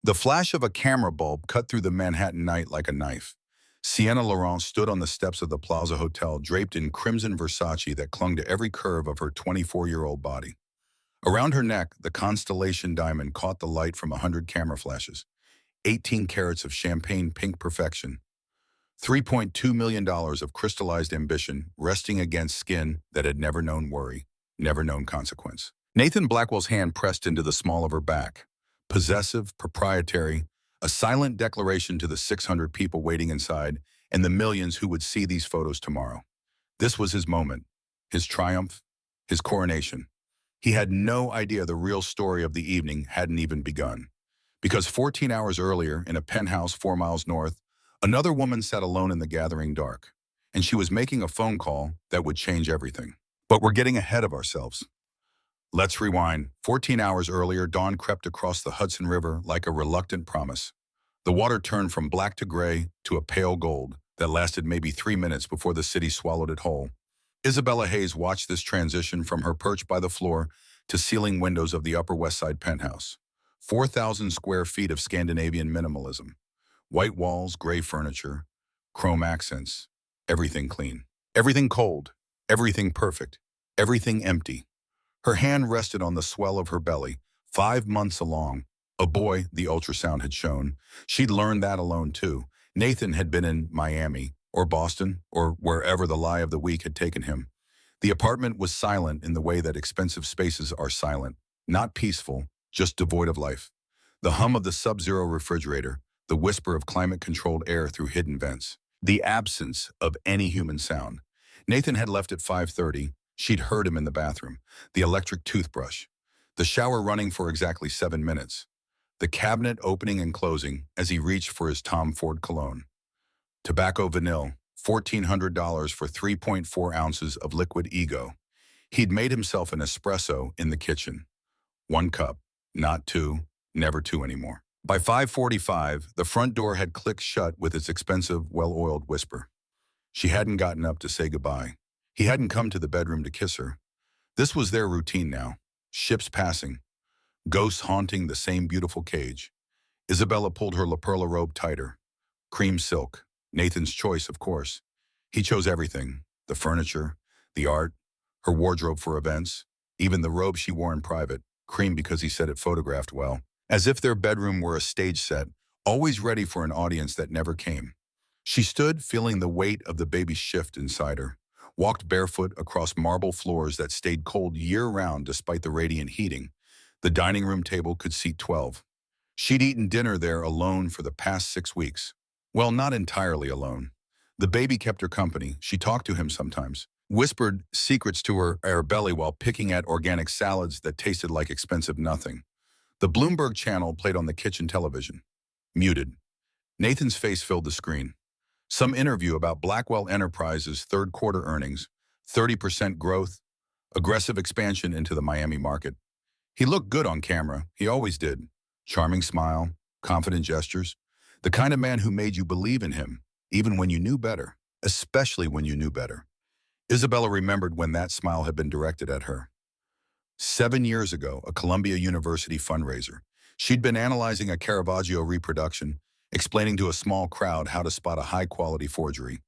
The flash of a camera bulb cut through the Manhattan night like a knife. Sienna Laurent stood on the steps of the Plaza Hotel, draped in crimson Versace that clung to every curve of her 24-year-old body. Around her neck, the constellation diamond caught the light from 100 camera flashes, 18 carats of champagne pink perfection, $3.2 million of crystallized ambition resting against skin that had never known worry, never known consequence. Nathan Blackwell's hand pressed into the small of her back. Possessive, proprietary, a silent declaration to the 600 people waiting inside and the millions who would see these photos tomorrow. This was his moment, his triumph, his coronation. He had no idea the real story of the evening hadn't even begun. Because 14 hours earlier, in a penthouse 4 miles north, another woman sat alone in the gathering dark, and she was making a phone call that would change everything. But we're getting ahead of ourselves. Let's rewind. 14 hours earlier, dawn crept across the Hudson River like a reluctant promise. The water turned from black to gray to a pale gold that lasted maybe 3 minutes before the city swallowed it whole. Isabella Hayes watched this transition from her perch by the floor to ceiling windows of the Upper West Side penthouse. 4,000 square feet of Scandinavian minimalism. White walls, gray furniture, chrome accents, everything clean. Everything cold, everything perfect, everything empty. Her hand rested on the swell of her belly, 5 months along. A boy, the ultrasound had shown. She'd learned that alone too. Nathan had been in Miami, or Boston, or wherever the lie of the week had taken him. The apartment was silent in the way that expensive spaces are silent. Not peaceful, just devoid of life. The hum of the sub-zero refrigerator, the whisper of climate-controlled air through hidden vents. The absence of any human sound. Nathan had left at 5:30. She'd heard him in the bathroom. The electric toothbrush. The shower running for exactly 7 minutes. The cabinet opening and closing as he reached for his Tom Ford cologne. Tobacco vanille, $1,400 for 3.4 ounces of liquid ego. He'd made himself an espresso in the kitchen. 1 cup, not 2, never 2 anymore. By 5:45, the front door had clicked shut with its expensive, well-oiled whisper. She hadn't gotten up to say goodbye. He hadn't come to the bedroom to kiss her. This was their routine now. Ships passing. Ghosts haunting the same beautiful cage. Isabella pulled her La Perla robe tighter. Cream silk. Nathan's choice, of course. He chose everything. The furniture, the art, her wardrobe for events, even the robe she wore in private. Cream because he said it photographed well. As if their bedroom were a stage set, always ready for an audience that never came. She stood, feeling the weight of the baby's shift inside her. Walked barefoot across marble floors that stayed cold year-round despite the radiant heating. The dining room table could seat 12. She'd eaten dinner there alone for the past 6 weeks. Well, not entirely alone. The baby kept her company. She talked to him sometimes. Whispered secrets to her belly while picking at organic salads that tasted like expensive nothing. The Bloomberg channel played on the kitchen television. Muted. Nathan's face filled the screen. Some interview about Blackwell Enterprises' third-quarter earnings, 30% growth, aggressive expansion into the Miami market. He looked good on camera. He always did. Charming smile, confident gestures. The kind of man who made you believe in him, even when you knew better, especially when you knew better. Isabella remembered when that smile had been directed at her. 7 years ago, a Columbia University fundraiser. She'd been analyzing a Caravaggio reproduction, explaining to a small crowd how to spot a high-quality forgery.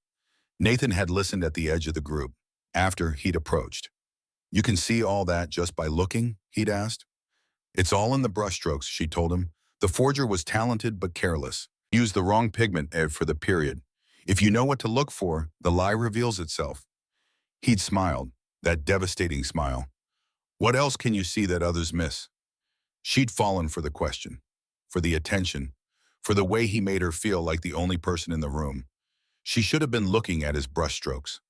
Nathan had listened at the edge of the group. After, he'd approached. "You can see all that just by looking?" he'd asked. "It's all in the brushstrokes," she told him. The forger was talented but careless. Used the wrong pigment for the period. If you know what to look for, the lie reveals itself. He'd smiled, that devastating smile. What else can you see that others miss? She'd fallen for the question, for the attention, for the way he made her feel like the only person in the room. She should have been looking at his brushstrokes.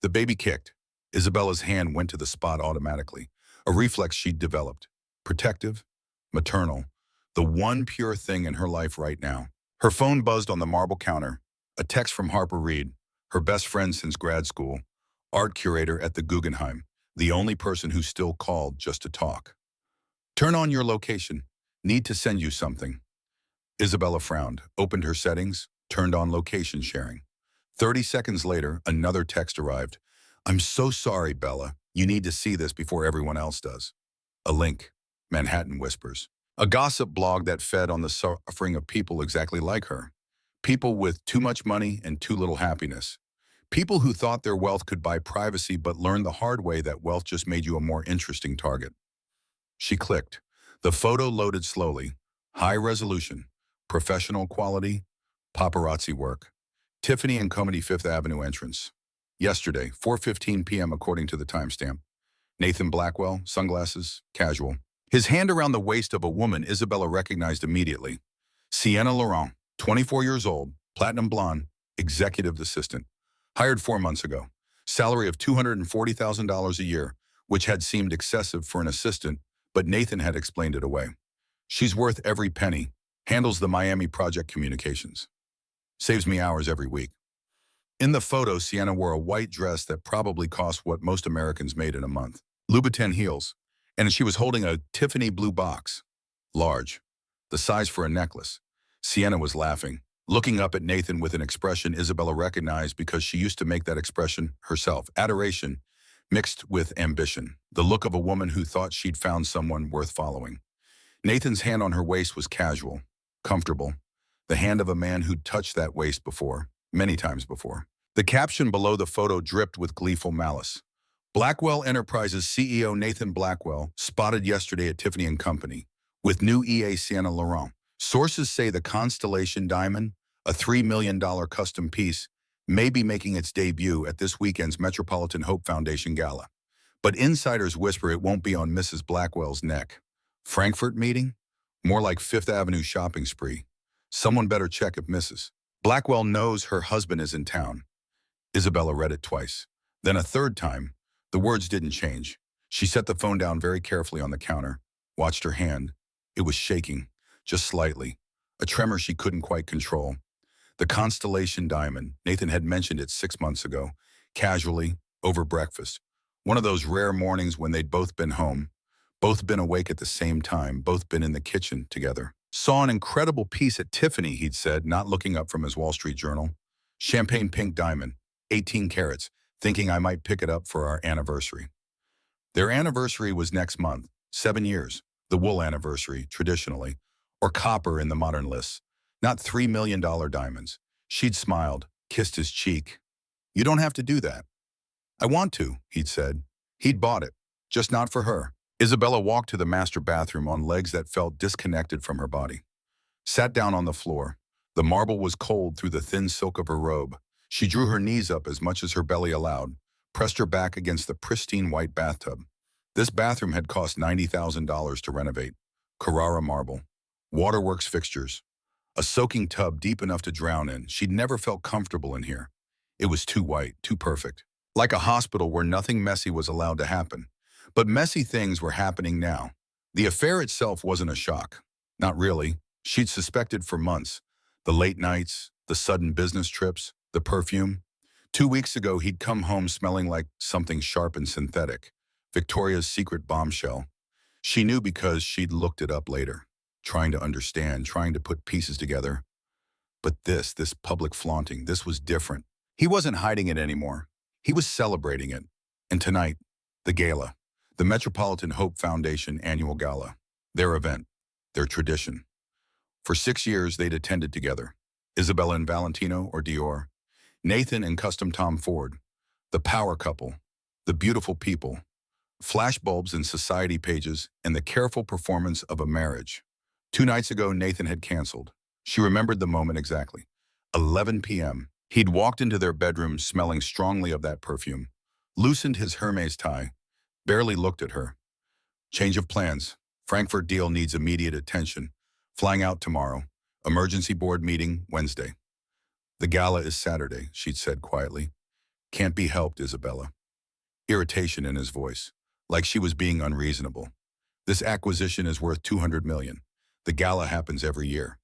The baby kicked. Isabella's hand went to the spot automatically, a reflex she'd developed. Protective, maternal, the one pure thing in her life right now. Her phone buzzed on the marble counter. A text from Harper Reed, her best friend since grad school, art curator at the Guggenheim, the only person who still called just to talk. "Turn on your location. Need to send you something." Isabella frowned, opened her settings, turned on location sharing. 30 seconds later, another text arrived. "I'm so sorry, Bella. You need to see this before everyone else does." A link. Manhattan whispers. A gossip blog that fed on the suffering of people exactly like her. People with too much money and too little happiness. People who thought their wealth could buy privacy but learned the hard way that wealth just made you a more interesting target. She clicked. The photo loaded slowly. High resolution. Professional quality. Paparazzi work. Tiffany and Company 5th Avenue entrance. Yesterday, 4:15 p.m. according to the timestamp. Nathan Blackwell, sunglasses, casual. His hand around the waist of a woman Isabella recognized immediately. Sienna Laurent, 24 years old, platinum blonde, executive assistant. Hired 4 months ago. Salary of $240,000 a year, which had seemed excessive for an assistant, but Nathan had explained it away. She's worth every penny. Handles the Miami project communications. Saves me hours every week. In the photo, Sienna wore a white dress that probably cost what most Americans made in a month. Louboutin heels. And she was holding a Tiffany blue box. Large. The size for a necklace. Sienna was laughing, looking up at Nathan with an expression Isabella recognized because she used to make that expression herself. Adoration mixed with ambition. The look of a woman who thought she'd found someone worth following. Nathan's hand on her waist was casual, comfortable. The hand of a man who'd touched that waist before, many times before. The caption below the photo dripped with gleeful malice. Blackwell Enterprises CEO Nathan Blackwell spotted yesterday at Tiffany & Company with new EA Sienna Laurent. Sources say the Constellation Diamond, a $3 million custom piece, may be making its debut at this weekend's Metropolitan Hope Foundation Gala. But insiders whisper it won't be on Mrs. Blackwell's neck. Frankfurt meeting? More like Fifth Avenue shopping spree. Someone better check if Mrs. Blackwell knows her husband is in town. Isabella read it twice. Then a third time. The words didn't change. She set the phone down very carefully on the counter, watched her hand. It was shaking, just slightly, a tremor she couldn't quite control. The Constellation Diamond, Nathan had mentioned it 6 months ago, casually, over breakfast. One of those rare mornings when they'd both been home, both been awake at the same time, both been in the kitchen together. Saw an incredible piece at Tiffany, he'd said, not looking up from his Wall Street Journal. Champagne pink diamond, 18 carats. Thinking I might pick it up for our anniversary. Their anniversary was next month, 7 years, the wool anniversary, traditionally, or copper in the modern lists, not $3 million diamonds. She'd smiled, kissed his cheek. You don't have to do that. I want to, he'd said. He'd bought it, just not for her. Isabella walked to the master bathroom on legs that felt disconnected from her body. Sat down on the floor. The marble was cold through the thin silk of her robe. She drew her knees up as much as her belly allowed, pressed her back against the pristine white bathtub. This bathroom had cost $90,000 to renovate. Carrara marble, waterworks fixtures, a soaking tub deep enough to drown in. She'd never felt comfortable in here. It was too white, too perfect. Like a hospital where nothing messy was allowed to happen. But messy things were happening now. The affair itself wasn't a shock. Not really. She'd suspected for months. The late nights, the sudden business trips, the perfume. 2 weeks ago, he'd come home smelling like something sharp and synthetic. Victoria's Secret bombshell. She knew because she'd looked it up later, trying to understand, trying to put pieces together. But this public flaunting, this was different. He wasn't hiding it anymore. He was celebrating it. And tonight, the gala, the Metropolitan Hope Foundation annual gala, their event, their tradition. For 6 years, they'd attended together. Isabella and Valentino or Dior. Nathan and Custom Tom Ford, the power couple, the beautiful people, flashbulbs in society pages, and the careful performance of a marriage. 2 nights ago, Nathan had canceled. She remembered the moment exactly. 11 p.m. He'd walked into their bedroom smelling strongly of that perfume, loosened his Hermes tie, barely looked at her. Change of plans. Frankfurt deal needs immediate attention. Flying out tomorrow. Emergency board meeting Wednesday. The gala is Saturday, she'd said quietly. Can't be helped, Isabella. Irritation in his voice, like she was being unreasonable. This acquisition is worth $200 million. The gala happens every year.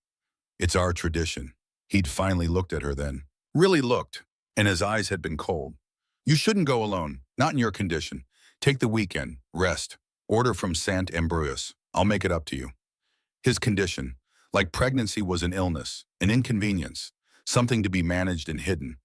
It's our tradition. He'd finally looked at her then. Really looked, and his eyes had been cold. You shouldn't go alone, not in your condition. Take the weekend, rest, order from Sant Ambrose. I'll make it up to you. His condition, like pregnancy, was an illness, an inconvenience. Something to be managed and hidden.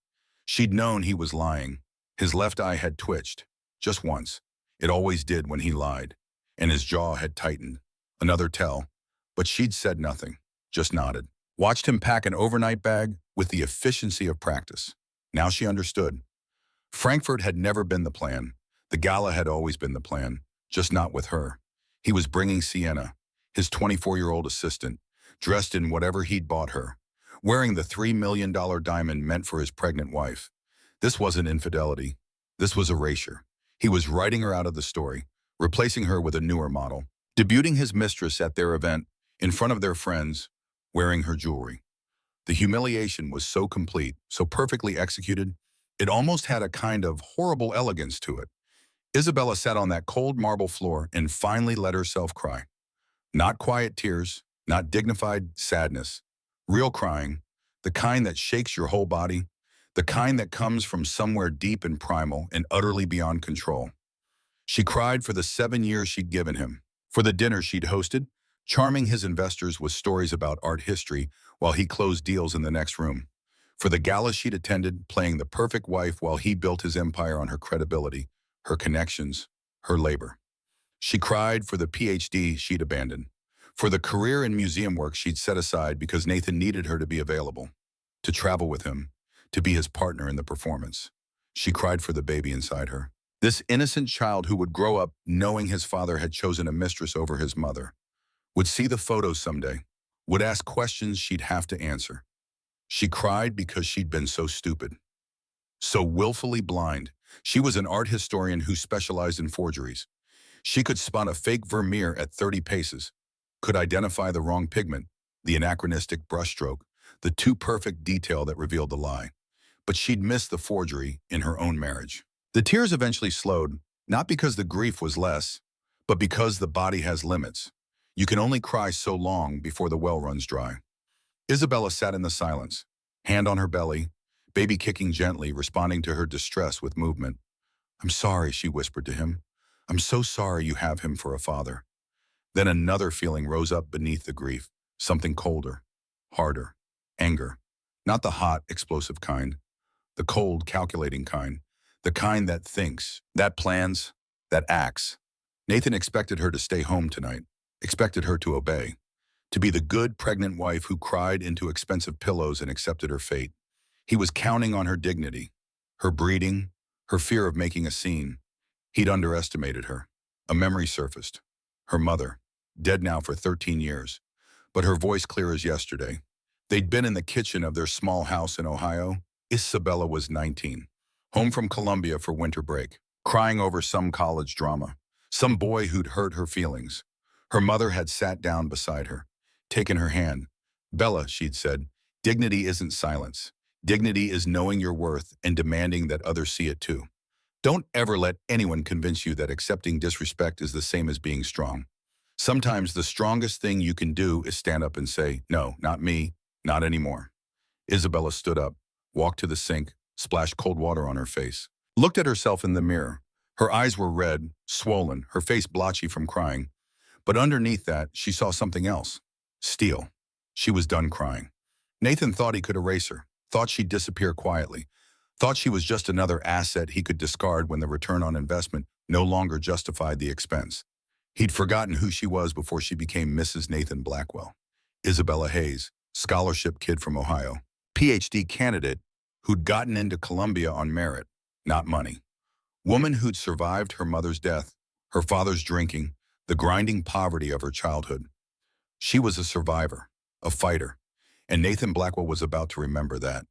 She'd known he was lying. His left eye had twitched, just once. It always did when he lied. And his jaw had tightened. Another tell. But she'd said nothing, just nodded. Watched him pack an overnight bag with the efficiency of practice. Now she understood. Frankfurt had never been the plan. The gala had always been the plan, just not with her. He was bringing Sienna, his 24-year-old assistant, dressed in whatever he'd bought her, wearing the $3 million diamond meant for his pregnant wife. This wasn't infidelity. This was erasure. He was writing her out of the story, replacing her with a newer model, debuting his mistress at their event, in front of their friends, wearing her jewelry. The humiliation was so complete, so perfectly executed, it almost had a kind of horrible elegance to it. Isabella sat on that cold marble floor and finally let herself cry. Not quiet tears, not dignified sadness. Real crying, the kind that shakes your whole body, the kind that comes from somewhere deep and primal and utterly beyond control. She cried for the 7 years she'd given him, for the dinner she'd hosted, charming his investors with stories about art history while he closed deals in the next room, for the gala she'd attended, playing the perfect wife while he built his empire on her credibility, her connections, her labor. She cried for the PhD she'd abandoned, for the career and museum work she'd set aside because Nathan needed her to be available, to travel with him, to be his partner in the performance. She cried for the baby inside her, this innocent child who would grow up knowing his father had chosen a mistress over his mother, would see the photos someday, would ask questions she'd have to answer. She cried because she'd been so stupid, so willfully blind. She was an art historian who specialized in forgeries. She could spot a fake Vermeer at 30 paces, could identify the wrong pigment, the anachronistic brushstroke, the too perfect detail that revealed the lie. But she'd missed the forgery in her own marriage. The tears eventually slowed, not because the grief was less, but because the body has limits. You can only cry so long before the well runs dry. Isabella sat in the silence, hand on her belly, baby kicking gently, responding to her distress with movement. "I'm sorry," she whispered to him. "I'm so sorry you have him for a father." Then another feeling rose up beneath the grief, something colder, harder, anger. Not the hot, explosive kind, the cold, calculating kind, the kind that thinks, that plans, that acts. Nathan expected her to stay home tonight, expected her to obey, to be the good pregnant wife who cried into expensive pillows and accepted her fate. He was counting on her dignity, her breeding, her fear of making a scene. He'd underestimated her. A memory surfaced. Her mother, dead now for 13 years, but her voice clear as yesterday. They'd been in the kitchen of their small house in Ohio. Isabella was 19, home from Columbia for winter break, crying over some college drama, some boy who'd hurt her feelings. Her mother had sat down beside her, taken her hand. "Bella," she'd said, "dignity isn't silence. Dignity is knowing your worth and demanding that others see it too. Don't ever let anyone convince you that accepting disrespect is the same as being strong. Sometimes the strongest thing you can do is stand up and say, 'No, not me, not anymore.'" Isabella stood up, walked to the sink, splashed cold water on her face, looked at herself in the mirror. Her eyes were red, swollen, her face blotchy from crying. But underneath that, she saw something else. Steel. She was done crying. Nathan thought he could erase her, thought she'd disappear quietly, thought she was just another asset he could discard when the return on investment no longer justified the expense. He'd forgotten who she was before she became Mrs. Nathan Blackwell. Isabella Hayes, scholarship kid from Ohio, PhD candidate who'd gotten into Columbia on merit, not money. Woman who'd survived her mother's death, her father's drinking, the grinding poverty of her childhood. She was a survivor, a fighter, and Nathan Blackwell was about to remember that.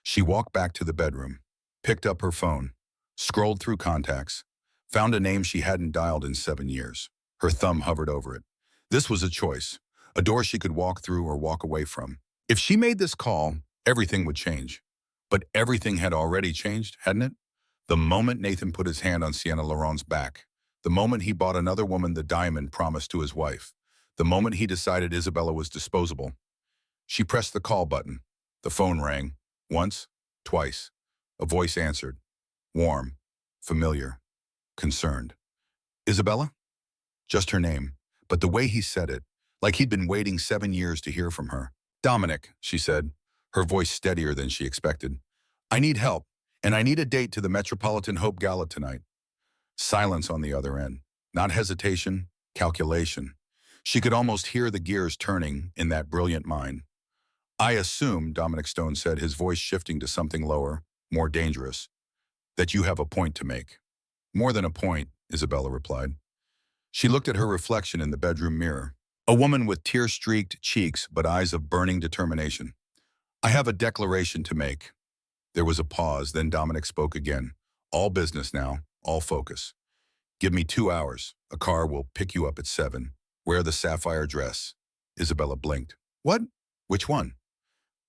She walked back to the bedroom, picked up her phone, scrolled through contacts, found a name she hadn't dialed in 7 years. Her thumb hovered over it. This was a choice, a door she could walk through or walk away from. If she made this call, everything would change. But everything had already changed, hadn't it? The moment Nathan put his hand on Sienna Laurent's back, the moment he bought another woman the diamond promised to his wife, the moment he decided Isabella was disposable. She pressed the call button. The phone rang. Once, twice. A voice answered. Warm, familiar, concerned. "Isabella?" Just her name, but the way he said it, like he'd been waiting 7 years to hear from her. "Dominic," she said, her voice steadier than she expected. "I need help, and I need a date to the Metropolitan Hope Gala tonight." Silence on the other end. Not hesitation, calculation. She could almost hear the gears turning in that brilliant mind. I assume, Dominic Stone said, his voice shifting to something lower, more dangerous, that you have a point to make. More than a point, Isabella replied. She looked at her reflection in the bedroom mirror. A woman with tear-streaked cheeks but eyes of burning determination. I have a declaration to make. There was a pause, then Dominic spoke again. All business now, all focus. Give me 2 hours. A car will pick you up at 7. Wear the sapphire dress. Isabella blinked. What? Which one?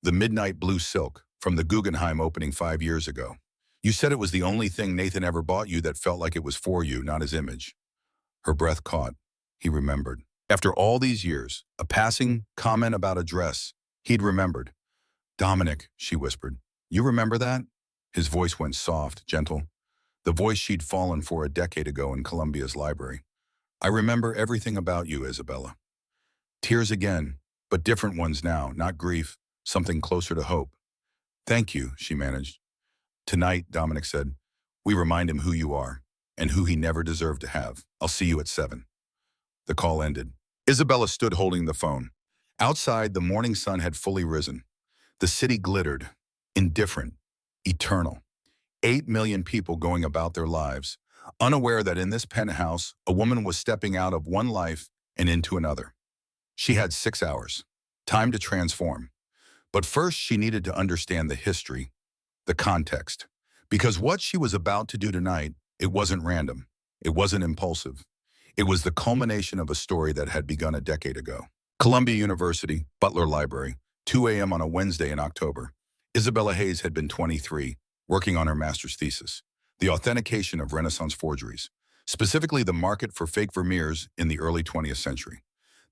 The midnight blue silk, from the Guggenheim opening 5 years ago. You said it was the only thing Nathan ever bought you that felt like it was for you, not his image. Her breath caught. He remembered. After all these years, a passing comment about a dress, he'd remembered. Dominic, she whispered. You remember that? His voice went soft, gentle. The voice she'd fallen for a decade ago in Columbia's library. I remember everything about you, Isabella. Tears again, but different ones now, not grief, something closer to hope. Thank you, she managed. Tonight, Dominic said, we remind him who you are and who he never deserved to have. I'll see you at 7. The call ended. Isabella stood holding the phone. Outside, the morning sun had fully risen. The city glittered, indifferent, eternal. 8 million people going about their lives, unaware that in this penthouse, a woman was stepping out of one life and into another. She had 6 hours, time to transform. But first, she needed to understand the history, the context. Because what she was about to do tonight, it wasn't random. It wasn't impulsive. It was the culmination of a story that had begun a decade ago. Columbia University, Butler Library, 2 a.m. on a Wednesday in October. Isabella Hayes had been 23, working on her master's thesis, the authentication of Renaissance forgeries, specifically the market for fake Vermeers in the early 20th century.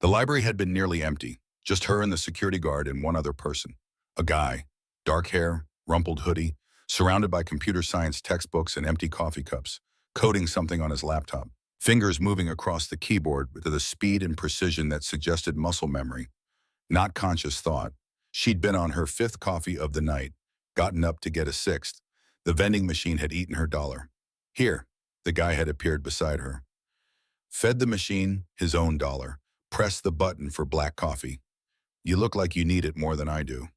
The library had been nearly empty, just her and the security guard and one other person. A guy, dark hair, rumpled hoodie, surrounded by computer science textbooks and empty coffee cups, coding something on his laptop, fingers moving across the keyboard with the speed and precision that suggested muscle memory, not conscious thought. She'd been on her 5th coffee of the night, gotten up to get a 6th. The vending machine had eaten her dollar. Here, the guy had appeared beside her. Fed the machine his own dollar, pressed the button for black coffee. You look like you need it more than I do.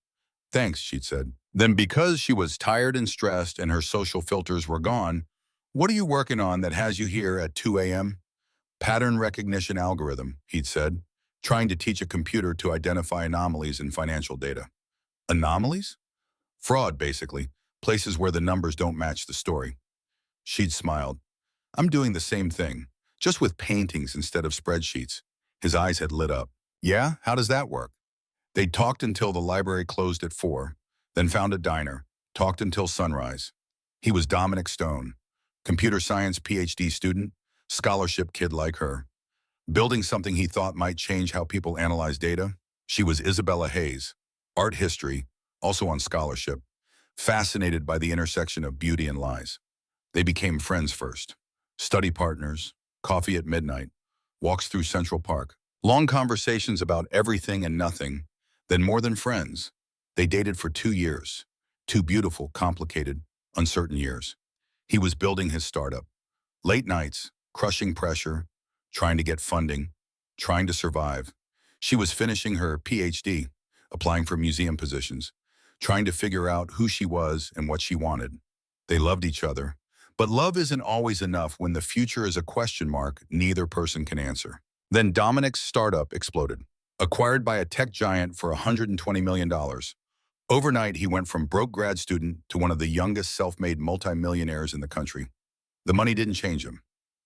Thanks, she'd said. Then because she was tired and stressed and her social filters were gone, what are you working on that has you here at 2 a.m.? Pattern recognition algorithm, he'd said, trying to teach a computer to identify anomalies in financial data. Anomalies? Fraud, basically, places where the numbers don't match the story. She'd smiled. I'm doing the same thing, just with paintings instead of spreadsheets. His eyes had lit up. Yeah? How does that work? They'd talked until the library closed at 4, then found a diner, talked until sunrise. He was Dominic Stone, computer science PhD student, scholarship kid like her. Building something he thought might change how people analyze data. She was Isabella Hayes, art history, also on scholarship, fascinated by the intersection of beauty and lies. They became friends first. Study partners, coffee at midnight, walks through Central Park, long conversations about everything and nothing, then more than friends. They dated for 2 years. 2 beautiful, complicated, uncertain years. He was building his startup. Late nights, crushing pressure, trying to get funding, trying to survive. She was finishing her PhD, applying for museum positions, trying to figure out who she was and what she wanted. They loved each other, but love isn't always enough when the future is a question mark neither person can answer. Then Dominic's startup exploded, acquired by a tech giant for $120 million. Overnight, he went from broke grad student to one of the youngest self-made multimillionaires in the country. The money didn't change him,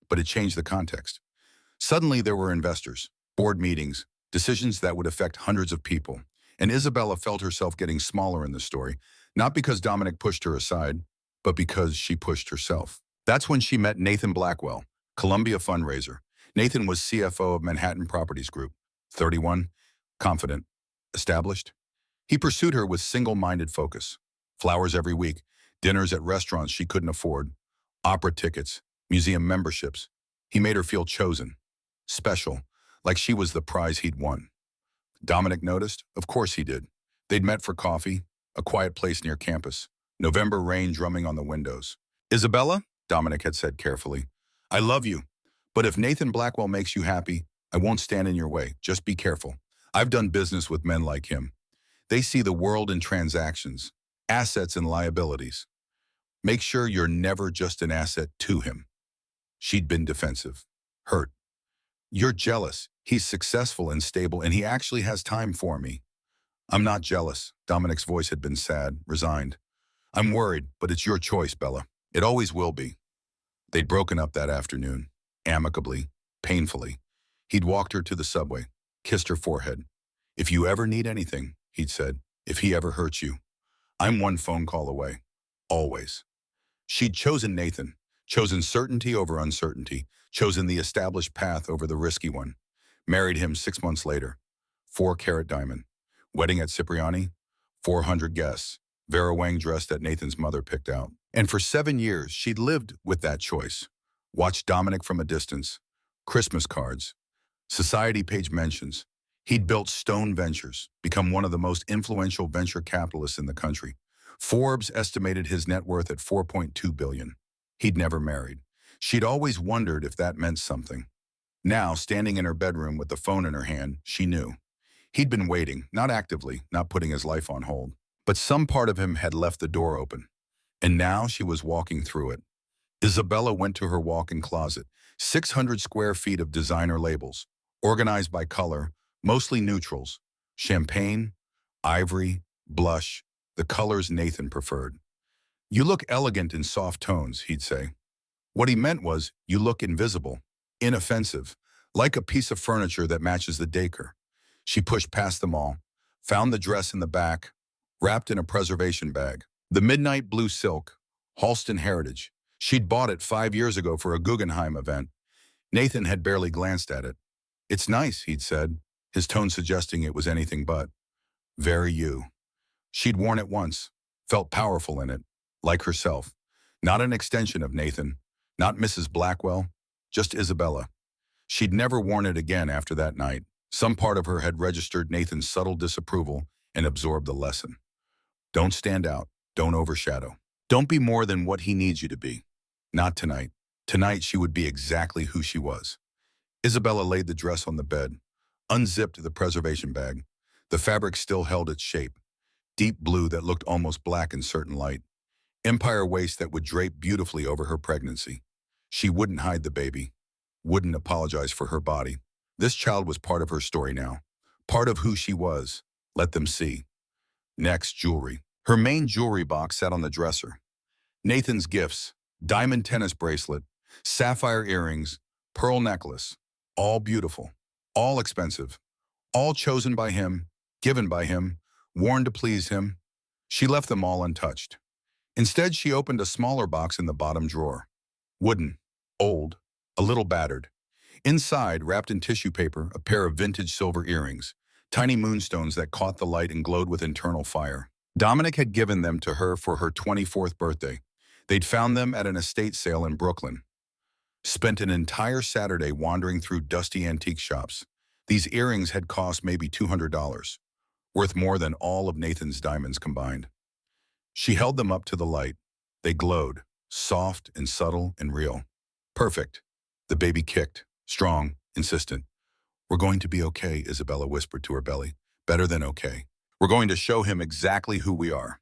but it changed the context. Suddenly, there were investors, board meetings, decisions that would affect hundreds of people. And Isabella felt herself getting smaller in the story, not because Dominic pushed her aside, but because she pushed herself. That's when she met Nathan Blackwell, Columbia fundraiser. Nathan was CFO of Manhattan Properties Group, 31, confident, established. He pursued her with single-minded focus. Flowers every week, dinners at restaurants she couldn't afford, opera tickets, museum memberships. He made her feel chosen, special, like she was the prize he'd won. Dominic noticed? Of course he did. They'd met for coffee, a quiet place near campus, November rain drumming on the windows. Isabella, Dominic had said carefully, I love you, but if Nathan Blackwell makes you happy, I won't stand in your way. Just be careful. I've done business with men like him. They see the world in transactions, assets and liabilities. Make sure you're never just an asset to him. She'd been defensive, hurt. You're jealous. He's successful and stable, and he actually has time for me. I'm not jealous. Dominic's voice had been sad, resigned. I'm worried, but it's your choice, Bella. It always will be. They'd broken up that afternoon, amicably, painfully. He'd walked her to the subway, kissed her forehead. If you ever need anything, he'd said, if he ever hurts you, I'm one phone call away. Always. She'd chosen Nathan, chosen certainty over uncertainty, chosen the established path over the risky one. Married him 6 months later. 4-carat diamond. Wedding at Cipriani. 400 guests. Vera Wang dressed that Nathan's mother picked out. And for 7 years, she'd lived with that choice. Watched Dominic from a distance. Christmas cards. Society page mentions. He'd built Stone Ventures, become one of the most influential venture capitalists in the country. Forbes estimated his net worth at $4.2 billion. He'd never married. She'd always wondered if that meant something. Now, standing in her bedroom with the phone in her hand, she knew. He'd been waiting, not actively, not putting his life on hold. But some part of him had left the door open. And now she was walking through it. Isabella went to her walk-in closet, 600 square feet of designer labels, organized by color, mostly neutrals, champagne, ivory, blush, the colors Nathan preferred. You look elegant in soft tones, he'd say. What he meant was, you look invisible, inoffensive, like a piece of furniture that matches the decor. She pushed past them all, found the dress in the back, wrapped in a preservation bag. The midnight blue silk, Halston Heritage. She'd bought it 5 years ago for a Guggenheim event. Nathan had barely glanced at it. It's nice, he'd said, his tone suggesting it was anything but. Very you. She'd worn it once, felt powerful in it, like herself. Not an extension of Nathan, not Mrs. Blackwell, just Isabella. She'd never worn it again after that night. Some part of her had registered Nathan's subtle disapproval and absorbed the lesson. Don't stand out. Don't overshadow. Don't be more than what he needs you to be. Not tonight. Tonight she would be exactly who she was. Isabella laid the dress on the bed, unzipped the preservation bag. The fabric still held its shape. Deep blue that looked almost black in certain light. Empire waist that would drape beautifully over her pregnancy. She wouldn't hide the baby. Wouldn't apologize for her body. This child was part of her story now. Part of who she was. Let them see. Next, jewelry. Her main jewelry box sat on the dresser. Nathan's gifts, diamond tennis bracelet, sapphire earrings, pearl necklace, all beautiful, all expensive, all chosen by him, given by him, worn to please him. She left them all untouched. Instead, she opened a smaller box in the bottom drawer. Wooden, old, a little battered. Inside, wrapped in tissue paper, a pair of vintage silver earrings, tiny moonstones that caught the light and glowed with internal fire. Dominic had given them to her for her 24th birthday. They'd found them at an estate sale in Brooklyn. Spent an entire Saturday wandering through dusty antique shops. These earrings had cost maybe $200, worth more than all of Nathan's diamonds combined. She held them up to the light. They glowed, soft and subtle and real. Perfect. The baby kicked, strong, insistent. We're going to be okay, Isabella whispered to her belly. Better than okay. We're going to show him exactly who we are.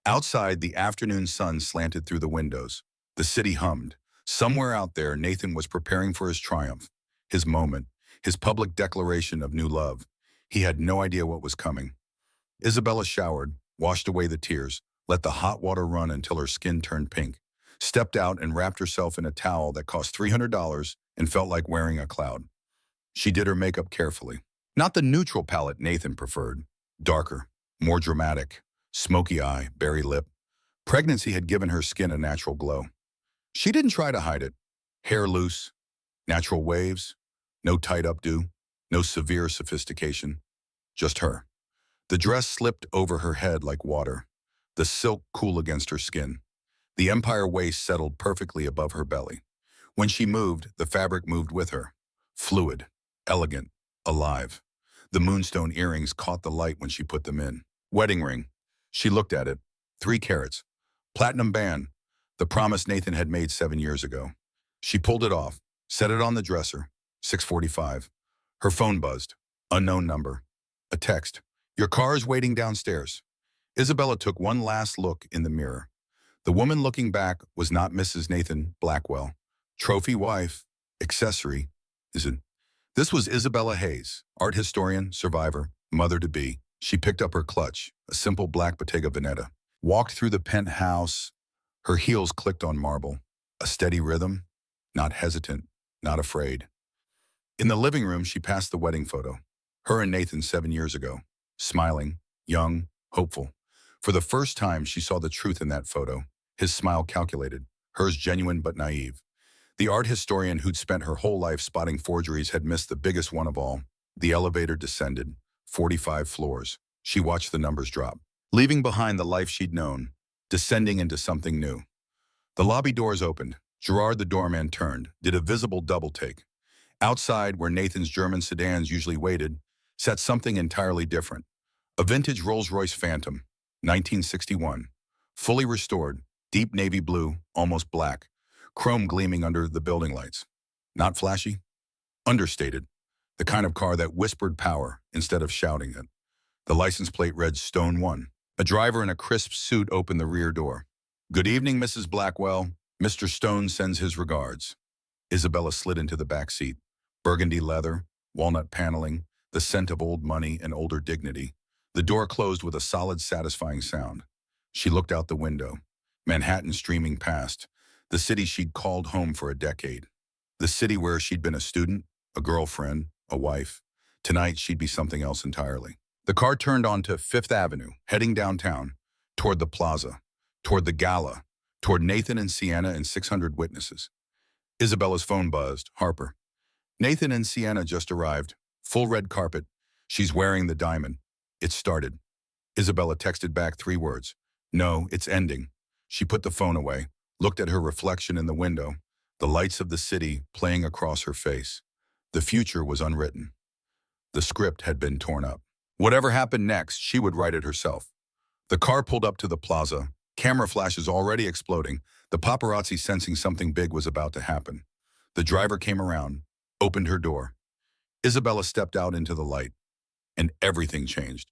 Outside, the afternoon sun slanted through the windows. The city hummed. Somewhere out there, Nathan was preparing for his triumph, his moment, his public declaration of new love. He had no idea what was coming. Isabella showered, washed away the tears, let the hot water run until her skin turned pink, stepped out and wrapped herself in a towel that cost $300 and felt like wearing a cloud. She did her makeup carefully. Not the neutral palette Nathan preferred. Darker, more dramatic, smoky eye, berry lip. Pregnancy had given her skin a natural glow. She didn't try to hide it. Hair loose, natural waves, no tight updo, no severe sophistication. Just her. The dress slipped over her head like water, the silk cool against her skin. The empire waist settled perfectly above her belly. When she moved, the fabric moved with her. Fluid, elegant, alive. The moonstone earrings caught the light when she put them in. Wedding ring. She looked at it. 3 carats. Platinum band. The promise Nathan had made 7 years ago. She pulled it off, set it on the dresser. 6:45. Her phone buzzed. Unknown number. A text. Your car is waiting downstairs. Isabella took one last look in the mirror. The woman looking back was not Mrs. Nathan Blackwell. Trophy wife, accessory, isn't. This was Isabella Hayes, art historian, survivor, mother-to-be. She picked up her clutch, a simple black Bottega Veneta, walked through the penthouse. Her heels clicked on marble. A steady rhythm, not hesitant, not afraid. In the living room, she passed the wedding photo. Her and Nathan 7 years ago, smiling, young, hopeful. For the first time, she saw the truth in that photo. His smile calculated, hers genuine but naive. The art historian who'd spent her whole life spotting forgeries had missed the biggest one of all. The elevator descended, 45 floors. She watched the numbers drop, leaving behind the life she'd known, descending into something new. The lobby doors opened. Gerard the doorman turned, did a visible double take. Outside, where Nathan's German sedans usually waited, sat something entirely different. A vintage Rolls-Royce Phantom, 1961. Fully restored, deep navy blue, almost black, chrome gleaming under the building lights. Not flashy? Understated. The kind of car that whispered power instead of shouting it. The license plate read Stone 1. A driver in a crisp suit opened the rear door. Good evening, Mrs. Blackwell. Mr. Stone sends his regards. Isabella slid into the back seat. Burgundy leather, walnut paneling, the scent of old money and older dignity. The door closed with a solid, satisfying sound. She looked out the window. Manhattan streaming past. The city she'd called home for a decade. The city where she'd been a student, a girlfriend, a wife. Tonight, she'd be something else entirely. The car turned onto Fifth Avenue, heading downtown, toward the plaza, toward the Gala, toward Nathan and Sienna and 600 witnesses. Isabella's phone buzzed. Harper. Nathan and Sienna just arrived. Full red carpet. She's wearing the diamond. It started. Isabella texted back 3 words. No, it's ending. She put the phone away, looked at her reflection in the window, the lights of the city playing across her face. The future was unwritten. The script had been torn up. Whatever happened next, she would write it herself. The car pulled up to the plaza, camera flashes already exploding, the paparazzi sensing something big was about to happen. The driver came around, opened her door. Isabella stepped out into the light, and everything changed.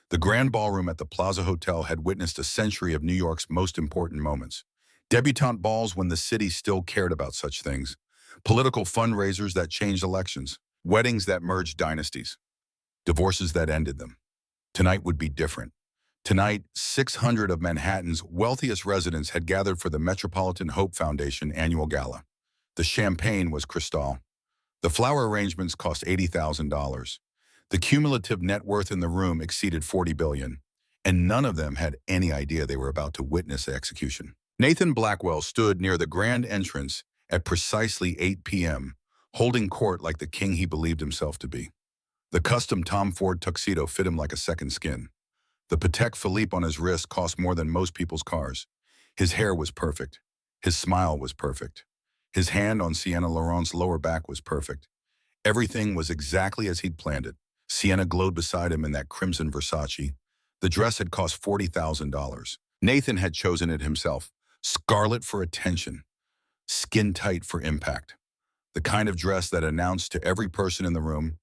The grand ballroom at the Plaza Hotel had witnessed a century of New York's most important moments. Debutante balls when the city still cared about such things. Political fundraisers that changed elections. Weddings that merged dynasties. Divorces that ended them. Tonight would be different. Tonight, 600 of Manhattan's wealthiest residents had gathered for the Metropolitan Hope Foundation annual gala. The champagne was Cristal. The flower arrangements cost $80,000. The cumulative net worth in the room exceeded $40 billion, and none of them had any idea they were about to witness the execution. Nathan Blackwell stood near the grand entrance at precisely 8 p.m., holding court like the king he believed himself to be. The custom Tom Ford tuxedo fit him like a second skin. The Patek Philippe on his wrist cost more than most people's cars. His hair was perfect. His smile was perfect. His hand on Sienna Laurent's lower back was perfect. Everything was exactly as he'd planned it. Sienna glowed beside him in that crimson Versace. The dress had cost $40,000. Nathan had chosen it himself. Scarlet for attention. Skin tight for impact. The kind of dress that announced to every person in the room,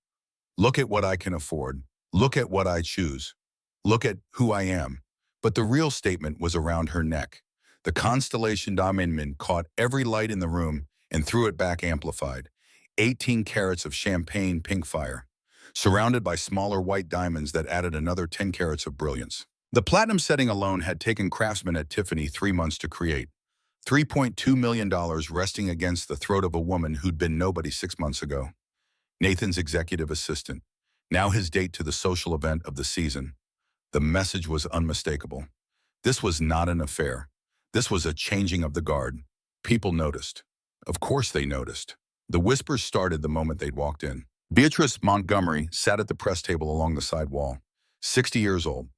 look at what I can afford. Look at what I choose. Look at who I am. But the real statement was around her neck. The constellation diamond caught every light in the room and threw it back amplified. 18 carats of champagne pink fire, surrounded by smaller white diamonds that added another 10 carats of brilliance. The platinum setting alone had taken craftsmen at Tiffany 3 months to create. $3.2 million resting against the throat of a woman who'd been nobody 6 months ago. Nathan's executive assistant. Now his date to the social event of the season. The message was unmistakable. This was not an affair. This was a changing of the guard. People noticed. Of course they noticed. The whispers started the moment they'd walked in. Beatrice Montgomery sat at the press table along the side wall. 60 years old,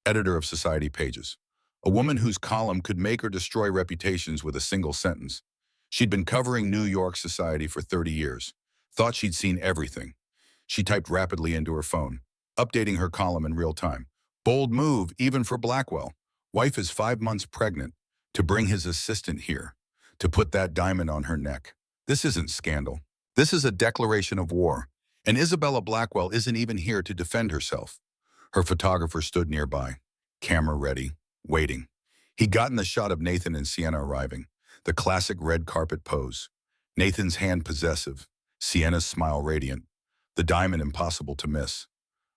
editor of Society Pages. A woman whose column could make or destroy reputations with a single sentence. She'd been covering New York society for 30 years. Thought she'd seen everything. She typed rapidly into her phone, updating her column in real time. Bold move, even for Blackwell. Wife is 5 months pregnant. To bring his assistant here. To put that diamond on her neck. This isn't scandal. This is a declaration of war. And Isabella Blackwell isn't even here to defend herself. Her photographer stood nearby, camera ready, waiting. He'd gotten the shot of Nathan and Sienna arriving, the classic red carpet pose. Nathan's hand possessive, Sienna's smile radiant, the diamond impossible to miss.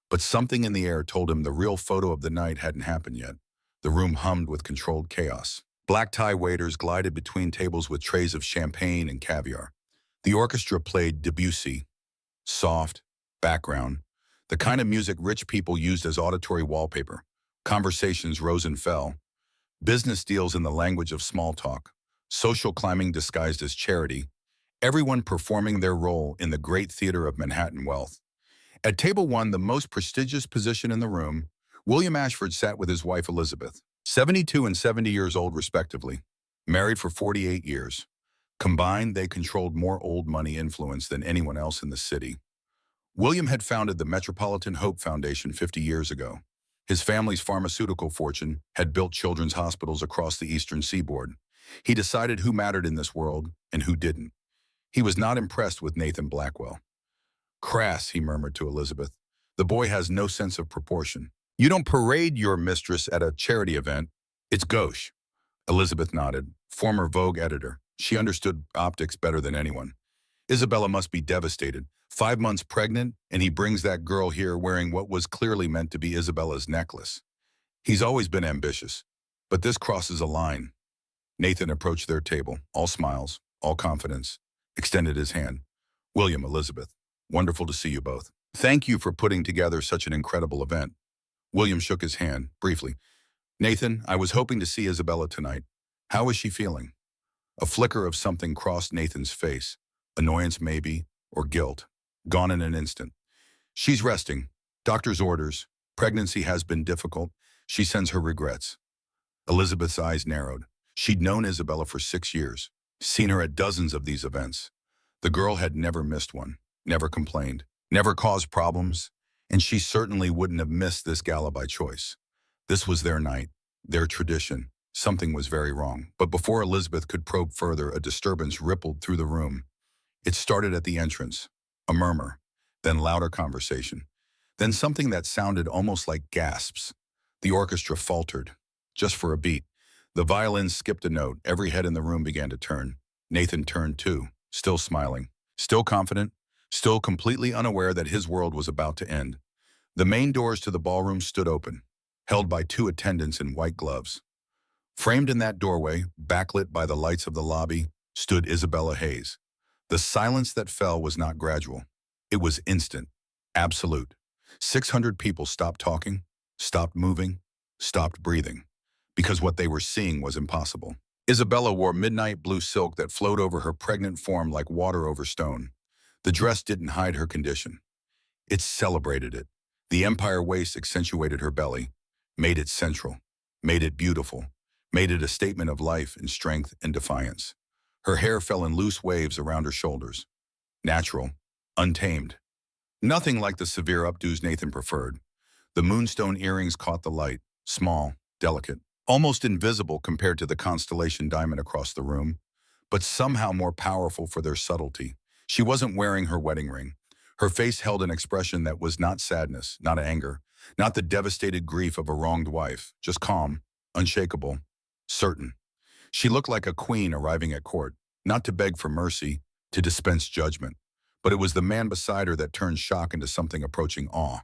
But something in the air told him the real photo of the night hadn't happened yet. The room hummed with controlled chaos. Black tie waiters glided between tables with trays of champagne and caviar. The orchestra played Debussy, soft, background, the kind of music rich people used as auditory wallpaper. Conversations rose and fell. Business deals in the language of small talk. Social climbing disguised as charity. Everyone performing their role in the great theater of Manhattan wealth. At table one, the most prestigious position in the room, William Ashford sat with his wife Elizabeth, 72 and 70 years old respectively, married for 48 years. Combined, they controlled more old money influence than anyone else in the city. William had founded the Metropolitan Hope Foundation 50 years ago. His family's pharmaceutical fortune had built children's hospitals across the eastern seaboard. He decided who mattered in this world and who didn't. He was not impressed with Nathan Blackwell. "Crass," he murmured to Elizabeth. "The boy has no sense of proportion. You don't parade your mistress at a charity event. It's gauche." Elizabeth nodded. Former Vogue editor. She understood optics better than anyone. Isabella must be devastated. 5 months pregnant, and he brings that girl here wearing what was clearly meant to be Isabella's necklace. He's always been ambitious, but this crosses a line. Nathan approached their table, all smiles, all confidence, extended his hand. "William, Elizabeth, wonderful to see you both. Thank you for putting together such an incredible event." William shook his hand, briefly. "Nathan, I was hoping to see Isabella tonight. How is she feeling?" A flicker of something crossed Nathan's face. Annoyance maybe, or guilt. Gone in an instant. "She's resting. Doctor's orders. Pregnancy has been difficult. She sends her regrets." Elizabeth's eyes narrowed. She'd known Isabella for 6 years, seen her at dozens of these events. The girl had never missed one, never complained, never caused problems, and she certainly wouldn't have missed this gala by choice. This was their night, their tradition. Something was very wrong. But before Elizabeth could probe further, a disturbance rippled through the room. It started at the entrance. A murmur, then louder conversation, then something that sounded almost like gasps. The orchestra faltered, just for a beat. The violins skipped a note. Every head in the room began to turn. Nathan turned too, still smiling, still confident, still completely unaware that his world was about to end. The main doors to the ballroom stood open, held by 2 attendants in white gloves. Framed in that doorway, backlit by the lights of the lobby, stood Isabella Hayes. The silence that fell was not gradual. It was instant, absolute. 600 people stopped talking, stopped moving, stopped breathing, because what they were seeing was impossible. Isabella wore midnight blue silk that flowed over her pregnant form like water over stone. The dress didn't hide her condition. It celebrated it. The empire waist accentuated her belly, made it central, made it beautiful, made it a statement of life and strength and defiance. Her hair fell in loose waves around her shoulders. Natural, untamed. Nothing like the severe updos Nathan preferred. The moonstone earrings caught the light, small, delicate, almost invisible compared to the constellation diamond across the room, but somehow more powerful for their subtlety. She wasn't wearing her wedding ring. Her face held an expression that was not sadness, not anger, not the devastated grief of a wronged wife, just calm, unshakable, certain. She looked like a queen arriving at court, not to beg for mercy, to dispense judgment. But it was the man beside her that turned shock into something approaching awe.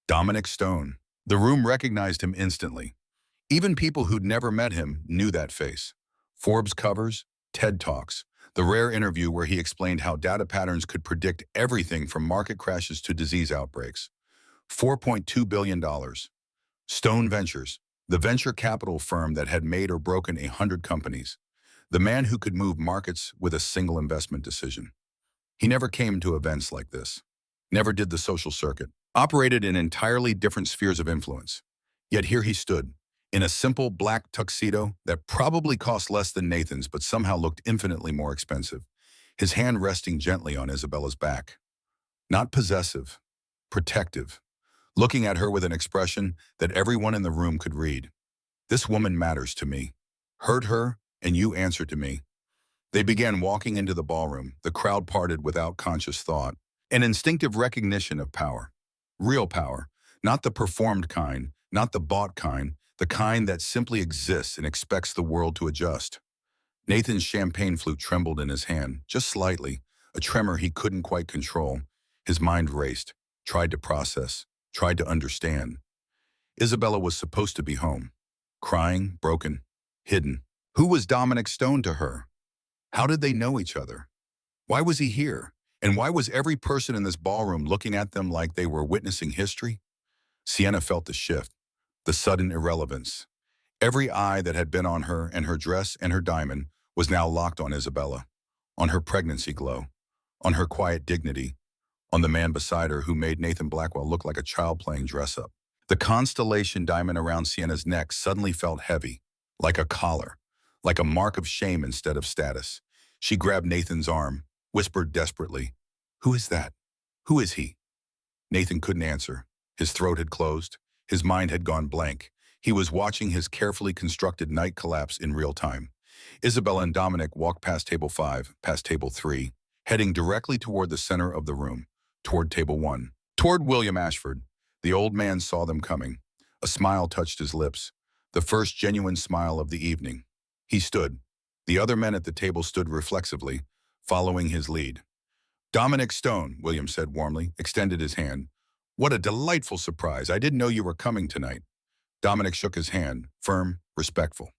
Dominic Stone. The room recognized him instantly. Even people who'd never met him knew that face. Forbes covers, TED Talks, the rare interview where he explained how data patterns could predict everything from market crashes to disease outbreaks. $4.2 billion. Stone Ventures, the venture capital firm that had made or broken 100 companies. The man who could move markets with a single investment decision. He never came to events like this. Never did the social circuit. Operated in entirely different spheres of influence. Yet here he stood, in a simple black tuxedo that probably cost less than Nathan's but somehow looked infinitely more expensive, his hand resting gently on Isabella's back. Not possessive, protective, looking at her with an expression that everyone in the room could read. "This woman matters to me. Hurt her, and you answer to me." They began walking into the ballroom. The crowd parted without conscious thought. An instinctive recognition of power. Real power. Not the performed kind, not the bought kind, the kind that simply exists and expects the world to adjust. Nathan's champagne flute trembled in his hand, just slightly, a tremor he couldn't quite control. His mind raced, tried to process, tried to understand. Isabella was supposed to be home. Crying, broken, hidden. Who was Dominic Stone to her? How did they know each other? Why was he here? And why was every person in this ballroom looking at them like they were witnessing history? Sienna felt the shift, the sudden irrelevance. Every eye that had been on her and her dress and her diamond was now locked on Isabella, on her pregnancy glow, on her quiet dignity, on the man beside her who made Nathan Blackwell look like a child playing dress-up. The constellation diamond around Sienna's neck suddenly felt heavy, like a collar, like a mark of shame instead of status. She grabbed Nathan's arm, whispered desperately, "Who is that? Who is he?" Nathan couldn't answer. His throat had closed. His mind had gone blank. He was watching his carefully constructed night collapse in real time. Isabella and Dominic walked past table 5, past table 3, heading directly toward the center of the room, toward table 1, toward William Ashford. The old man saw them coming. A smile touched his lips, the first genuine smile of the evening. He stood. The other men at the table stood reflexively, following his lead. "Dominic Stone," William said warmly, extended his hand. "What a delightful surprise. I didn't know you were coming tonight." Dominic shook his hand, firm, respectful.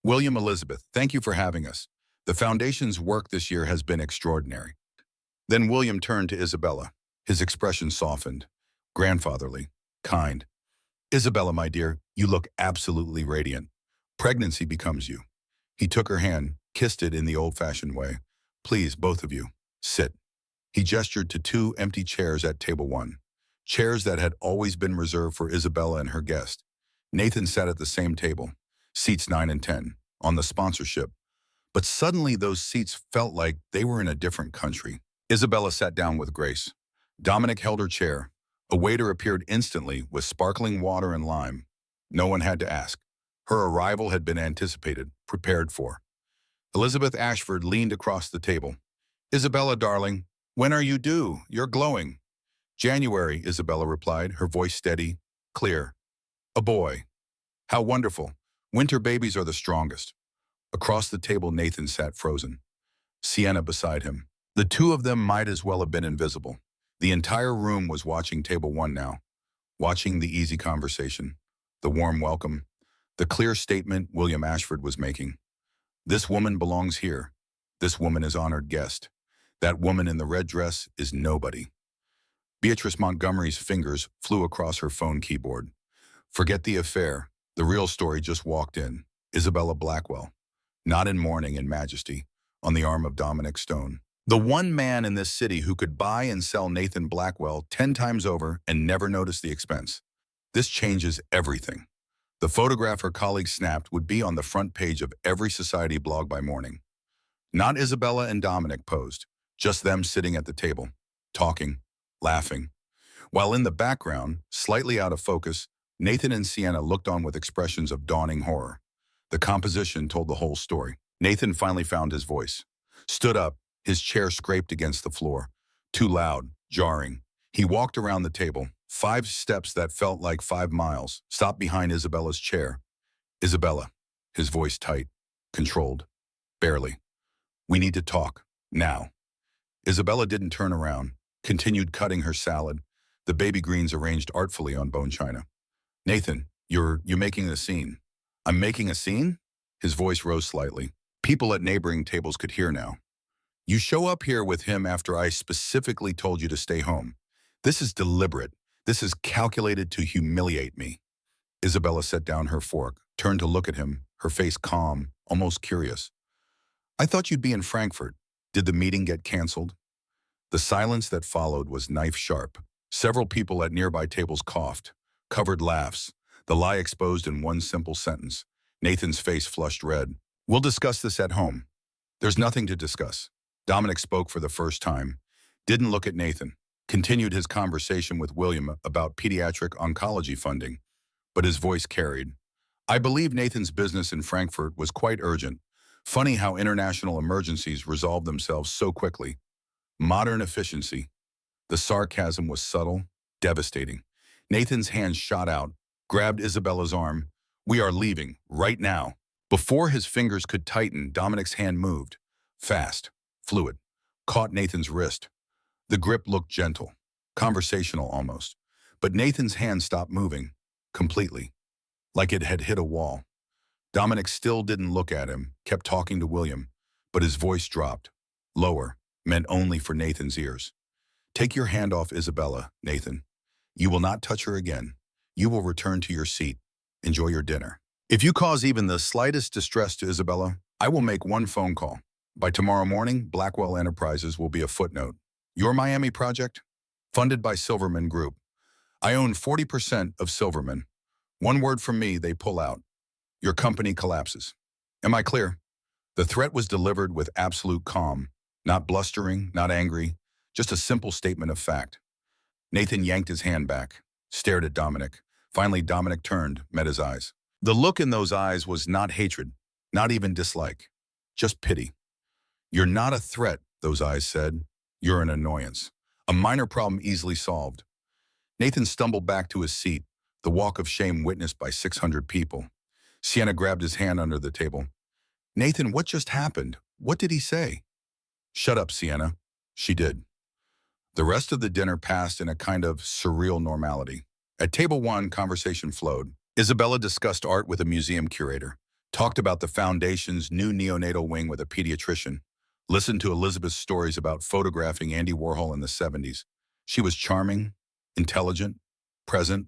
"William, Elizabeth, thank you for having us. The Foundation's work this year has been extraordinary." Then William turned to Isabella. His expression softened, grandfatherly, kind. "Isabella, my dear, you look absolutely radiant. Pregnancy becomes you." He took her hand, kissed it in the old-fashioned way. "Please, both of you, sit." He gestured to 2 empty chairs at table 1, chairs that had always been reserved for Isabella and her guest. Nathan sat at the same table, seats 9 and 10, on the sponsorship. But suddenly those seats felt like they were in a different country. Isabella sat down with grace. Dominic held her chair. A waiter appeared instantly with sparkling water and lime. No one had to ask. Her arrival had been anticipated, prepared for. Elizabeth Ashford leaned across the table. "Isabella, darling, when are you due? You're glowing." "January," Isabella replied, her voice steady, clear. "A boy. How wonderful. Winter babies are the strongest." Across the table, Nathan sat frozen. Sienna beside him. The two of them might as well have been invisible. The entire room was watching table 1 now, watching the easy conversation, the warm welcome, the clear statement William Ashford was making. This woman belongs here. This woman is honored guest. That woman in the red dress is nobody. Beatrice Montgomery's fingers flew across her phone keyboard. Forget the affair. The real story just walked in. Isabella Blackwell, not in mourning and majesty, on the arm of Dominic Stone. The one man in this city who could buy and sell Nathan Blackwell 10 times over and never notice the expense. This changes everything. The photograph her colleagues snapped would be on the front page of every society blog by morning. Not Isabella and Dominic posed, just them sitting at the table, talking, laughing. While in the background, slightly out of focus, Nathan and Sienna looked on with expressions of dawning horror. The composition told the whole story. Nathan finally found his voice. Stood up, his chair scraped against the floor. Too loud, jarring. He walked around the table, 5 steps that felt like 5 miles, stopped behind Isabella's chair. "Isabella," his voice tight, controlled, barely. "We need to talk, now." Isabella didn't turn around, continued cutting her salad, the baby greens arranged artfully on bone china. "Nathan, you're making a scene." "I'm making a scene?" His voice rose slightly. People at neighboring tables could hear now. "You show up here with him after I specifically told you to stay home. This is deliberate. This is calculated to humiliate me." Isabella set down her fork, turned to look at him, her face calm, almost curious. "I thought you'd be in Frankfurt. Did the meeting get canceled?" The silence that followed was knife-sharp. Several people at nearby tables coughed, covered laughs, the lie exposed in one simple sentence. Nathan's face flushed red. "We'll discuss this at home." "There's nothing to discuss." Dominic spoke for the first time, didn't look at Nathan, continued his conversation with William about pediatric oncology funding, but his voice carried. "I believe Nathan's business in Frankfurt was quite urgent. Funny how international emergencies resolve themselves so quickly. Modern efficiency." The sarcasm was subtle, devastating. Nathan's hand shot out, grabbed Isabella's arm. "We are leaving, right now." Before his fingers could tighten, Dominic's hand moved. Fast, fluid, caught Nathan's wrist. The grip looked gentle, conversational almost. But Nathan's hand stopped moving, completely, like it had hit a wall. Dominic still didn't look at him, kept talking to William, but his voice dropped, lower, meant only for Nathan's ears. "Take your hand off Isabella, Nathan. You will not touch her again. You will return to your seat. Enjoy your dinner. If you cause even the slightest distress to Isabella, I will make one phone call. By tomorrow morning, Blackwell Enterprises will be a footnote. Your Miami project? Funded by Silverman Group. I own 40% of Silverman. One word from me, they pull out. Your company collapses. Am I clear?" The threat was delivered with absolute calm, not blustering, not angry, just a simple statement of fact. Nathan yanked his hand back, stared at Dominic. Finally, Dominic turned, met his eyes. The look in those eyes was not hatred, not even dislike, just pity. "You're not a threat," those eyes said. "You're an annoyance. A minor problem easily solved." Nathan stumbled back to his seat, the walk of shame witnessed by 600 people. Sienna grabbed his hand under the table. "Nathan, what just happened? What did he say?" "Shut up, Sienna." She did. The rest of the dinner passed in a kind of surreal normality. At table one, conversation flowed. Isabella discussed art with a museum curator, talked about the foundation's new neonatal wing with a pediatrician, listened to Elizabeth's stories about photographing Andy Warhol in the 70s. She was charming, intelligent, present,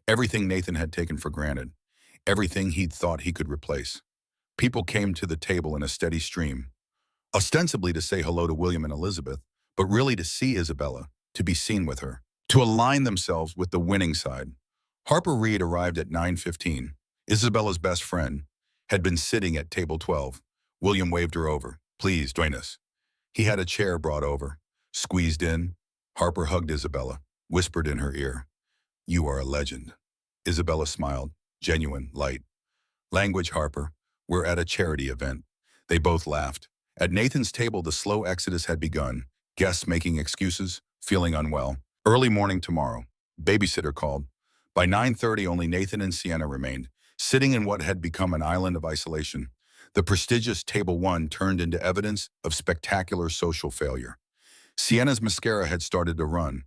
everything Nathan had taken for granted, everything he'd thought he could replace. People came to the table in a steady stream, ostensibly to say hello to William and Elizabeth, but really to see Isabella, to be seen with her, to align themselves with the winning side. Harper Reed arrived at 9:15. Isabella's best friend had been sitting at table 12. William waved her over. "Please, join us." He had a chair brought over. Squeezed in, Harper hugged Isabella, whispered in her ear, "You are a legend." Isabella smiled, genuine, light. "Language, Harper. We're at a charity event." They both laughed. At Nathan's table, the slow exodus had begun. Guests making excuses, feeling unwell. Early morning tomorrow. Babysitter called. By 9:30, only Nathan and Sienna remained, sitting in what had become an island of isolation. The prestigious Table 1 turned into evidence of spectacular social failure. Sienna's mascara had started to run.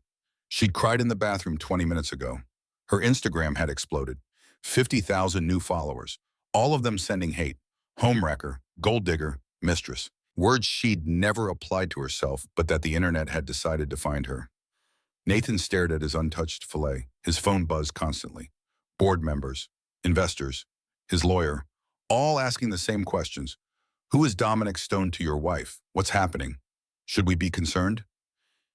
She'd cried in the bathroom 20 minutes ago. Her Instagram had exploded. 50,000 new followers, all of them sending hate. Homewrecker, gold digger, mistress. Words she'd never applied to herself, but that the internet had decided to find her. Nathan stared at his untouched fillet. His phone buzzed constantly. Board members, investors, his lawyer, all asking the same questions. "Who is Dominic Stone to your wife? What's happening? Should we be concerned?"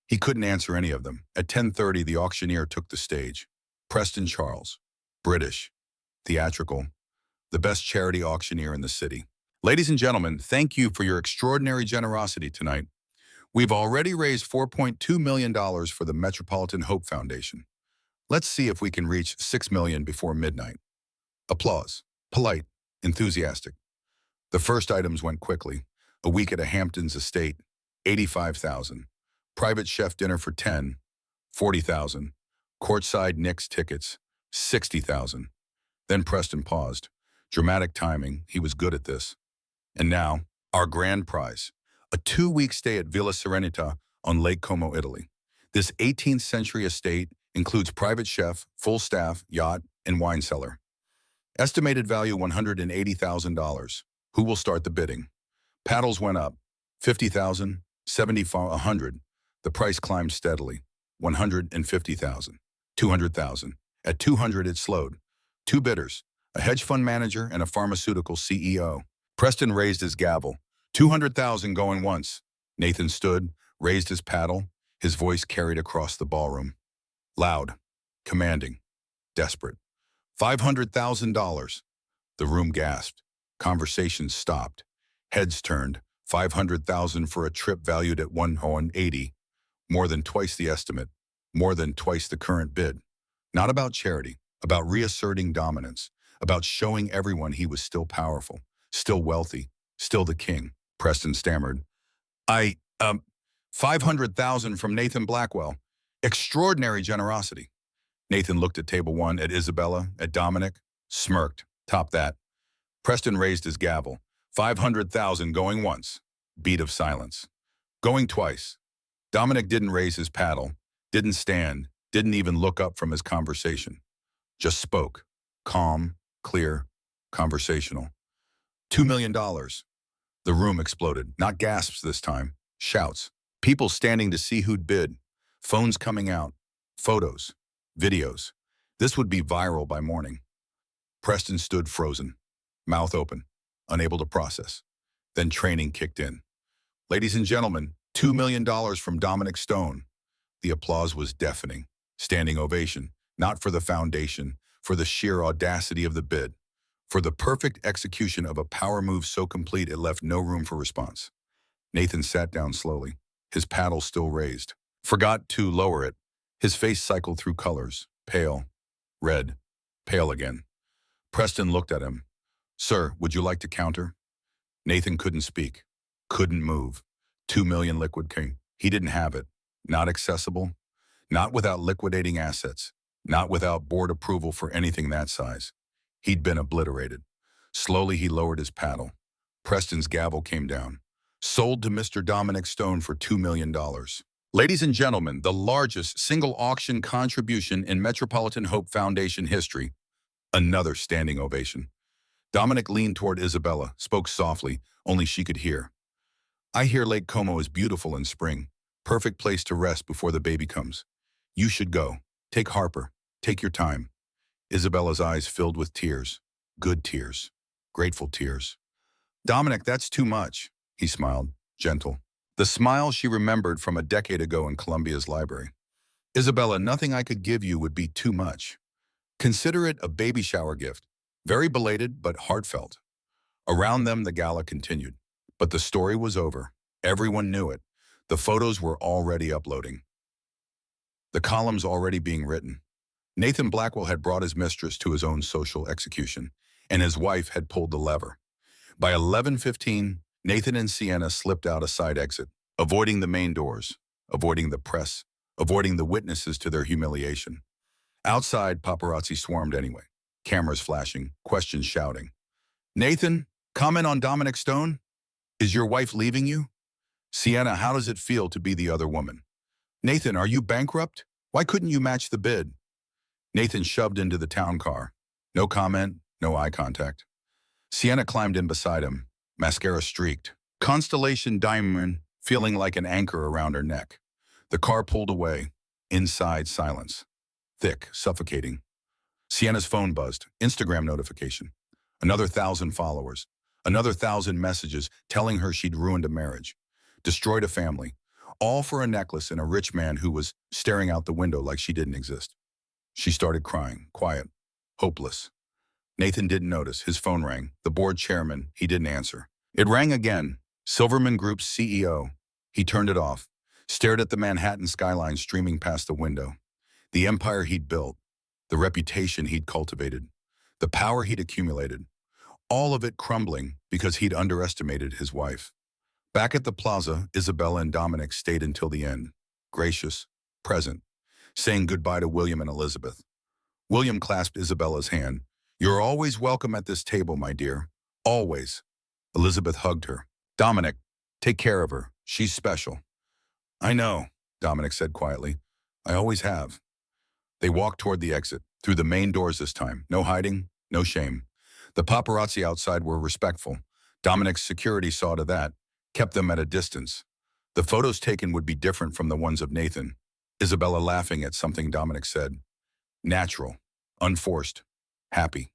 He couldn't answer any of them. At 10:30, the auctioneer took the stage. Preston Charles, British, theatrical, the best charity auctioneer in the city. "Ladies and gentlemen, thank you for your extraordinary generosity tonight. We've already raised $4.2 million for the Metropolitan Hope Foundation. Let's see if we can reach $6 million before midnight." Applause. Polite, enthusiastic. The first items went quickly. A week at a Hamptons estate, $85,000. Private chef dinner for 10, $40,000. Courtside Knicks tickets, $60,000. Then Preston paused. Dramatic timing, he was good at this. And now, our grand prize. A 2-week stay at Villa Serenita on Lake Como, Italy. This 18th century estate includes private chef, full staff, yacht, and wine cellar. Estimated value $180,000. Who will start the bidding? Paddles went up. 50,000, 75, 100. The price climbed steadily. 150,000, 200,000. At 200, it slowed. Two bidders, a hedge fund manager and a pharmaceutical CEO. Preston raised his gavel. 200,000 going once. Nathan stood, raised his paddle. His voice carried across the ballroom. Loud, commanding, desperate. $500,000. The room gasped. Conversations stopped. Heads turned. 500,000 for a trip valued at 180. More than twice the estimate. More than twice the current bid. Not about charity, about reasserting dominance, about showing everyone he was still powerful, still wealthy, still the king. Preston stammered. 500,000 from Nathan Blackwell. Extraordinary generosity. Nathan looked at table one, at Isabella, at Dominic, smirked. Top that. Preston raised his gavel. 500,000 going once. Beat of silence. Going twice. Dominic didn't raise his paddle, didn't stand, didn't even look up from his conversation. Just spoke. Calm, clear, conversational. $2 million. The room exploded. Not gasps this time. Shouts. People standing to see who'd bid. Phones coming out. Photos. Videos. This would be viral by morning. Preston stood frozen, mouth open, unable to process. Then training kicked in. Ladies and gentlemen, $2 million from Dominic Stone. The applause was deafening. Standing ovation, not for the foundation, for the sheer audacity of the bid, for the perfect execution of a power move so complete it left no room for response. Nathan sat down slowly, his paddle still raised. Forgot to lower it. His face cycled through colors, pale, red, pale again. Preston looked at him. Sir, would you like to counter? Nathan couldn't speak, couldn't move. 2 million liquid king. He didn't have it. Not accessible. Not without liquidating assets. Not without board approval for anything that size. He'd been obliterated. Slowly he lowered his paddle. Preston's gavel came down. Sold to Mr. Dominic Stone for $2 million. Ladies and gentlemen, the largest single auction contribution in Metropolitan Hope Foundation history. Another standing ovation. Dominic leaned toward Isabella, spoke softly, only she could hear. I hear Lake Como is beautiful in spring. Perfect place to rest before the baby comes. You should go. Take Harper. Take your time. Isabella's eyes filled with tears. Good tears. Grateful tears. Dominic, that's too much. He smiled, gentle. The smile she remembered from a decade ago in Columbia's library. Isabella, nothing I could give you would be too much. Consider it a baby shower gift. Very belated, but heartfelt. Around them, the gala continued. But the story was over. Everyone knew it. The photos were already uploading. The columns already being written. Nathan Blackwell had brought his mistress to his own social execution, and his wife had pulled the lever. By 11:15, Nathan and Sienna slipped out a side exit, avoiding the main doors, avoiding the press, avoiding the witnesses to their humiliation. Outside, paparazzi swarmed anyway, cameras flashing, questions shouting. Nathan, comment on Dominic Stone? Is your wife leaving you? Sienna, how does it feel to be the other woman? Nathan, are you bankrupt? Why couldn't you match the bid? Nathan shoved into the town car. No comment, no eye contact. Sienna climbed in beside him, mascara streaked. Constellation diamond feeling like an anchor around her neck. The car pulled away. Inside, silence. Thick, suffocating. Sienna's phone buzzed. Instagram notification. Another 1,000 followers. Another 1,000 messages telling her she'd ruined a marriage. Destroyed a family. All for a necklace and a rich man who was staring out the window like she didn't exist. She started crying, quiet, hopeless. Nathan didn't notice. His phone rang. The board chairman, he didn't answer. It rang again. Silverman Group's CEO. He turned it off, stared at the Manhattan skyline streaming past the window. The empire he'd built, the reputation he'd cultivated, the power he'd accumulated, all of it crumbling because he'd underestimated his wife. Back at the plaza, Isabella and Dominic stayed until the end, gracious, present, saying goodbye to William and Elizabeth. William clasped Isabella's hand. You're always welcome at this table, my dear. Always. Elizabeth hugged her. Dominic, take care of her. She's special. I know, Dominic said quietly. I always have. They walked toward the exit, through the main doors this time. No hiding, no shame. The paparazzi outside were respectful. Dominic's security saw to that, kept them at a distance. The photos taken would be different from the ones of Nathan. Isabella laughing at something Dominic said. Natural, unforced, happy.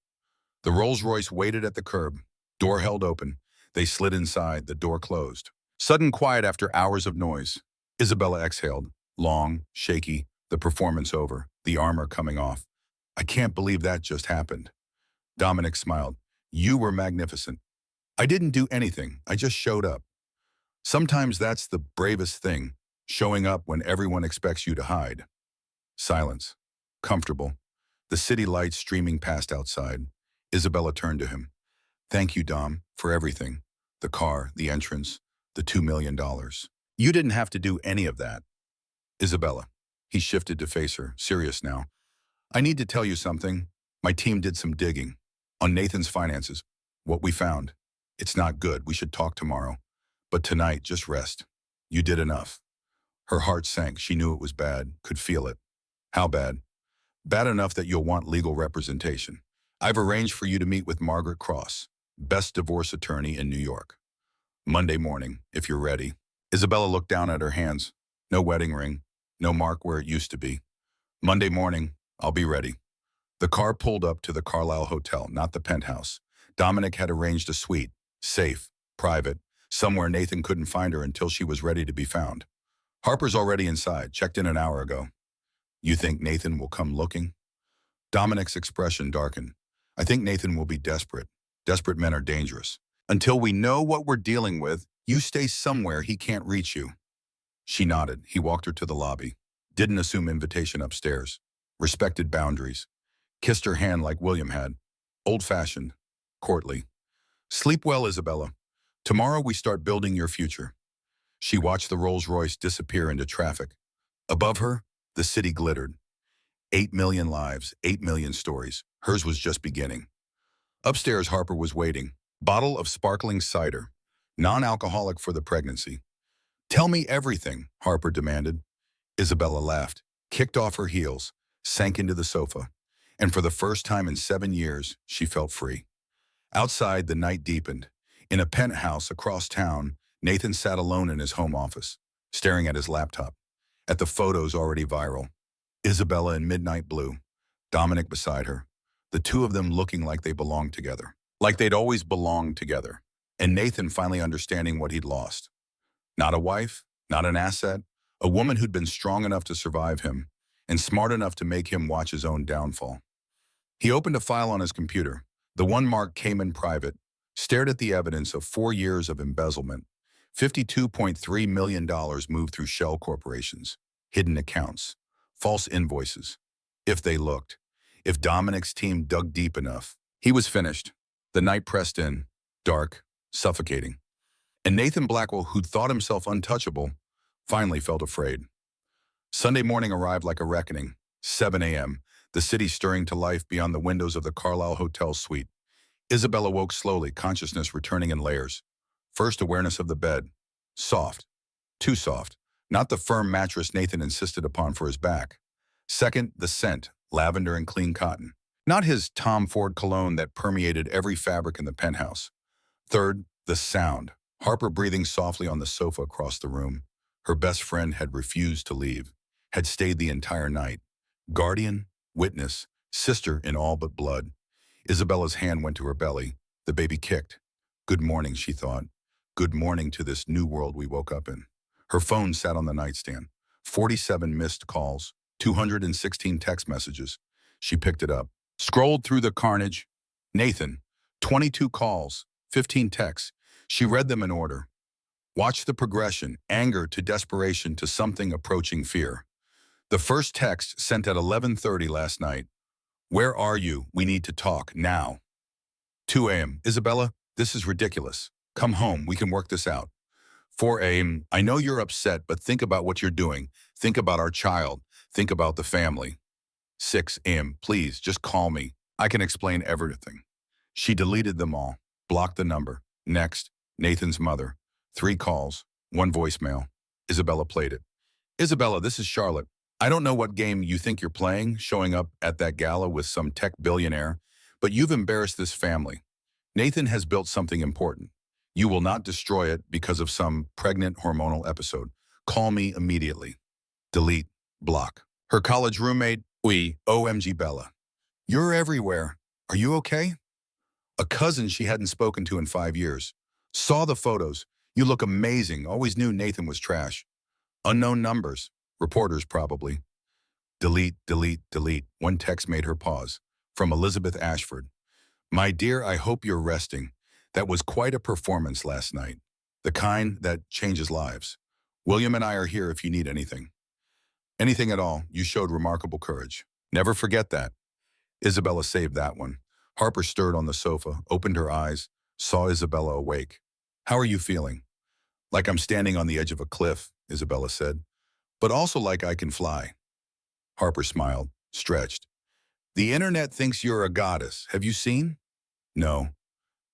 The Rolls-Royce waited at the curb. Door held open. They slid inside, the door closed. Sudden quiet after hours of noise. Isabella exhaled, long, shaky, the performance over, the armor coming off. I can't believe that just happened. Dominic smiled. You were magnificent. I didn't do anything. I just showed up. Sometimes that's the bravest thing, showing up when everyone expects you to hide. Silence. Comfortable. The city lights streaming past outside. Isabella turned to him. Thank you, Dom, for everything. The car, the entrance, the $2 million. You didn't have to do any of that. Isabella. He shifted to face her, serious now. I need to tell you something. My team did some digging. On Nathan's finances. What we found. It's not good. We should talk tomorrow. But tonight, just rest. You did enough. Her heart sank. She knew it was bad, could feel it. How bad? Bad enough that you'll want legal representation. I've arranged for you to meet with Margaret Cross, best divorce attorney in New York. Monday morning, if you're ready. Isabella looked down at her hands. No wedding ring, no mark where it used to be. Monday morning, I'll be ready. The car pulled up to the Carlisle Hotel, not the penthouse. Dominic had arranged a suite, safe, private, somewhere Nathan couldn't find her until she was ready to be found. Harper's already inside, checked in an hour ago. You think Nathan will come looking? Dominic's expression darkened. I think Nathan will be desperate. Desperate men are dangerous. Until we know what we're dealing with, you stay somewhere he can't reach you. She nodded. He walked her to the lobby. Didn't assume invitation upstairs. Respected boundaries. Kissed her hand like William had. Old-fashioned. Courtly. Sleep well, Isabella. Tomorrow we start building your future. She watched the Rolls-Royce disappear into traffic. Above her, the city glittered. 8 million lives, 8 million stories. Hers was just beginning. Upstairs, Harper was waiting. Bottle of sparkling cider. Non-alcoholic for the pregnancy. Tell me everything, Harper demanded. Isabella laughed, kicked off her heels, sank into the sofa. And for the first time in 7 years, she felt free. Outside, the night deepened. In a penthouse across town, Nathan sat alone in his home office, staring at his laptop, at the photos already viral. Isabella in midnight blue, Dominic beside her, the two of them looking like they belonged together, like they'd always belonged together, and Nathan finally understanding what he'd lost. Not a wife, not an asset, a woman who'd been strong enough to survive him and smart enough to make him watch his own downfall. He opened a file on his computer, the one marked Cayman Private, stared at the evidence of 4 years of embezzlement, $52.3 million moved through shell corporations, hidden accounts, false invoices. If they looked, if Dominic's team dug deep enough, he was finished. The night pressed in, dark, suffocating. And Nathan Blackwell, who'd thought himself untouchable, finally felt afraid. Sunday morning arrived like a reckoning. 7 a.m., the city stirring to life beyond the windows of the Carlisle Hotel suite. Isabella woke slowly, consciousness returning in layers. First, awareness of the bed. Soft. Too soft. Not the firm mattress Nathan insisted upon for his back. Second, the scent, lavender and clean cotton. Not his Tom Ford cologne that permeated every fabric in the penthouse. Third, the sound. Harper breathing softly on the sofa across the room. Her best friend had refused to leave, had stayed the entire night. Guardian, witness, sister in all but blood. Isabella's hand went to her belly. The baby kicked. Good morning, she thought. Good morning to this new world we woke up in. Her phone sat on the nightstand. 47 missed calls, 216 text messages. She picked it up, scrolled through the carnage. Nathan, 22 calls, 15 texts. She read them in order. Watched the progression, anger to desperation to something approaching fear. The first text sent at 11:30 last night. Where are you? We need to talk, now. 2 a.m. Isabella, this is ridiculous. Come home, we can work this out. 4 a.m. I know you're upset, but think about what you're doing. Think about our child. Think about the family. 6 a.m. Please, just call me. I can explain everything. She deleted them all, blocked the number. Next, Nathan's mother. 3 calls, 1 voicemail. Isabella played it. Isabella, this is Charlotte. I don't know what game you think you're playing, showing up at that gala with some tech billionaire, but you've embarrassed this family. Nathan has built something important. You will not destroy it because of some pregnant hormonal episode. Call me immediately. Delete. Block. Her college roommate, OMG Bella. You're everywhere. Are you okay? A cousin she hadn't spoken to in 5 years. Saw the photos. You look amazing. Always knew Nathan was trash. Unknown numbers. Reporters probably. Delete, delete, delete. One text made her pause. From Elizabeth Ashford. My dear, I hope you're resting. That was quite a performance last night. The kind that changes lives. William and I are here if you need anything. Anything at all. You showed remarkable courage. Never forget that. Isabella saved that one. Harper stirred on the sofa, opened her eyes, saw Isabella awake. How are you feeling? Like I'm standing on the edge of a cliff, Isabella said. But also like I can fly. Harper smiled, stretched. The internet thinks you're a goddess. Have you seen? No.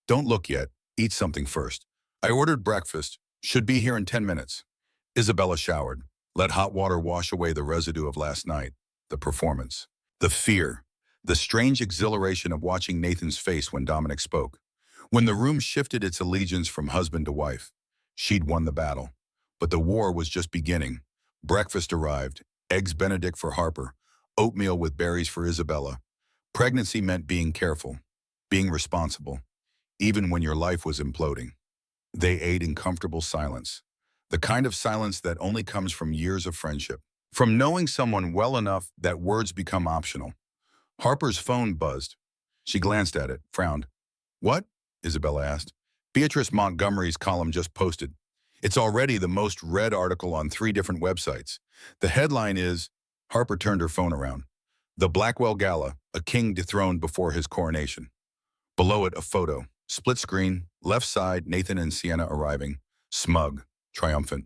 Don't look yet. Eat something first. I ordered breakfast. Should be here in 10 minutes. Isabella showered. Let hot water wash away the residue of last night. The performance. The fear. The strange exhilaration of watching Nathan's face when Dominic spoke. When the room shifted its allegiance from husband to wife. She'd won the battle. But the war was just beginning. Breakfast arrived. Eggs Benedict for Harper. Oatmeal with berries for Isabella. Pregnancy meant being careful. Being responsible. Even when your life was imploding. They ate in comfortable silence. The kind of silence that only comes from years of friendship. From knowing someone well enough that words become optional. Harper's phone buzzed. She glanced at it, frowned. What? Isabella asked. Beatrice Montgomery's column just posted. It's already the most read article on 3 different websites. The headline is, Harper turned her phone around. The Blackwell Gala, a king dethroned before his coronation. Below it, a photo. Split screen, left side, Nathan and Sienna arriving. Smug, triumphant.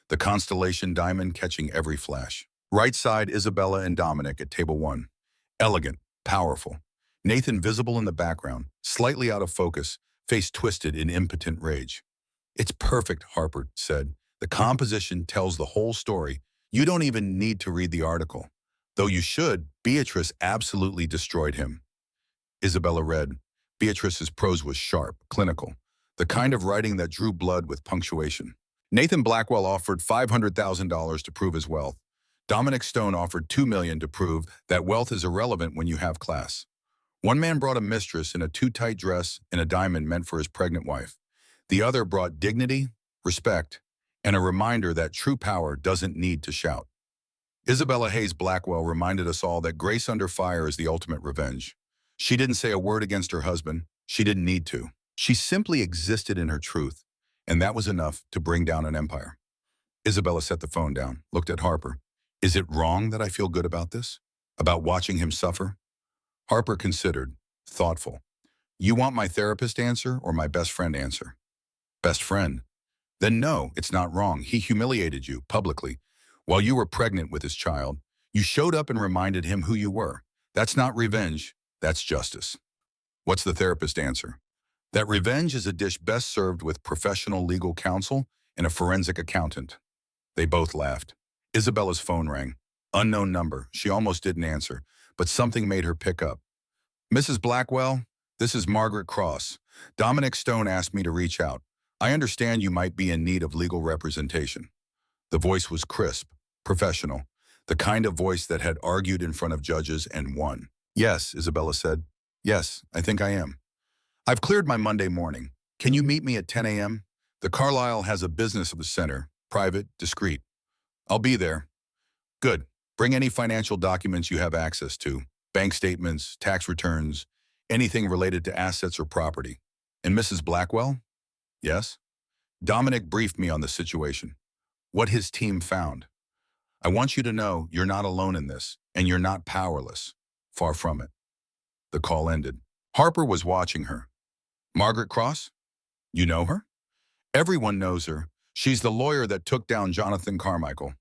The constellation diamond catching every flash. Right side, Isabella and Dominic at table 1. Elegant, powerful. Nathan visible in the background, slightly out of focus, face twisted in impotent rage. It's perfect, Harper said. The composition tells the whole story. You don't even need to read the article. Though you should, Beatrice absolutely destroyed him. Isabella read. Beatrice's prose was sharp, clinical. The kind of writing that drew blood with punctuation. Nathan Blackwell offered $500,000 to prove his wealth. Dominic Stone offered $2 million to prove that wealth is irrelevant when you have class. One man brought a mistress in a too-tight dress and a diamond meant for his pregnant wife. The other brought dignity, respect, and a reminder that true power doesn't need to shout. Isabella Hayes Blackwell reminded us all that grace under fire is the ultimate revenge. She didn't say a word against her husband. She didn't need to. She simply existed in her truth, and that was enough to bring down an empire. Isabella set the phone down, looked at Harper. Is it wrong that I feel good about this? About watching him suffer? Harper considered, thoughtful. You want my therapist answer or my best friend answer? Best friend. Then no, it's not wrong. He humiliated you publicly. While you were pregnant with his child, you showed up and reminded him who you were. That's not revenge, that's justice. What's the therapist answer? That revenge is a dish best served with professional legal counsel and a forensic accountant. They both laughed. Isabella's phone rang. Unknown number. She almost didn't answer, but something made her pick up. Mrs. Blackwell, this is Margaret Cross. Dominic Stone asked me to reach out. I understand you might be in need of legal representation. The voice was crisp, professional, the kind of voice that had argued in front of judges and won. Yes, Isabella said. Yes, I think I am. I've cleared my Monday morning. Can you meet me at 10 a.m.? The Carlisle has a business of the center, private, discreet. I'll be there. Good. Bring any financial documents you have access to, bank statements, tax returns, anything related to assets or property. And Mrs. Blackwell? Yes? Dominic briefed me on the situation, what his team found. I want you to know you're not alone in this, and you're not powerless. Far from it. The call ended. Harper was watching her. Margaret Cross? You know her? Everyone knows her. She's the lawyer that took down Jonathan Carmichael.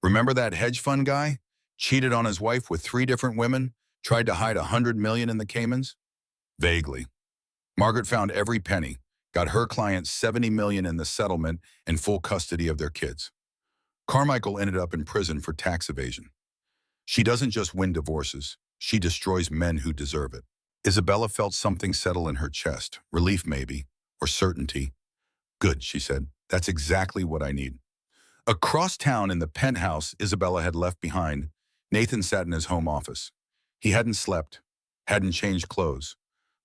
Remember that hedge fund guy? Cheated on his wife with 3 different women, tried to hide $100 million in the Caymans? Vaguely. Margaret found every penny, got her client $70 million in the settlement and full custody of their kids. Carmichael ended up in prison for tax evasion. She doesn't just win divorces, she destroys men who deserve it. Isabella felt something settle in her chest, relief maybe, or certainty. Good, she said. That's exactly what I need. Across town in the penthouse Isabella had left behind, Nathan sat in his home office. He hadn't slept, hadn't changed clothes.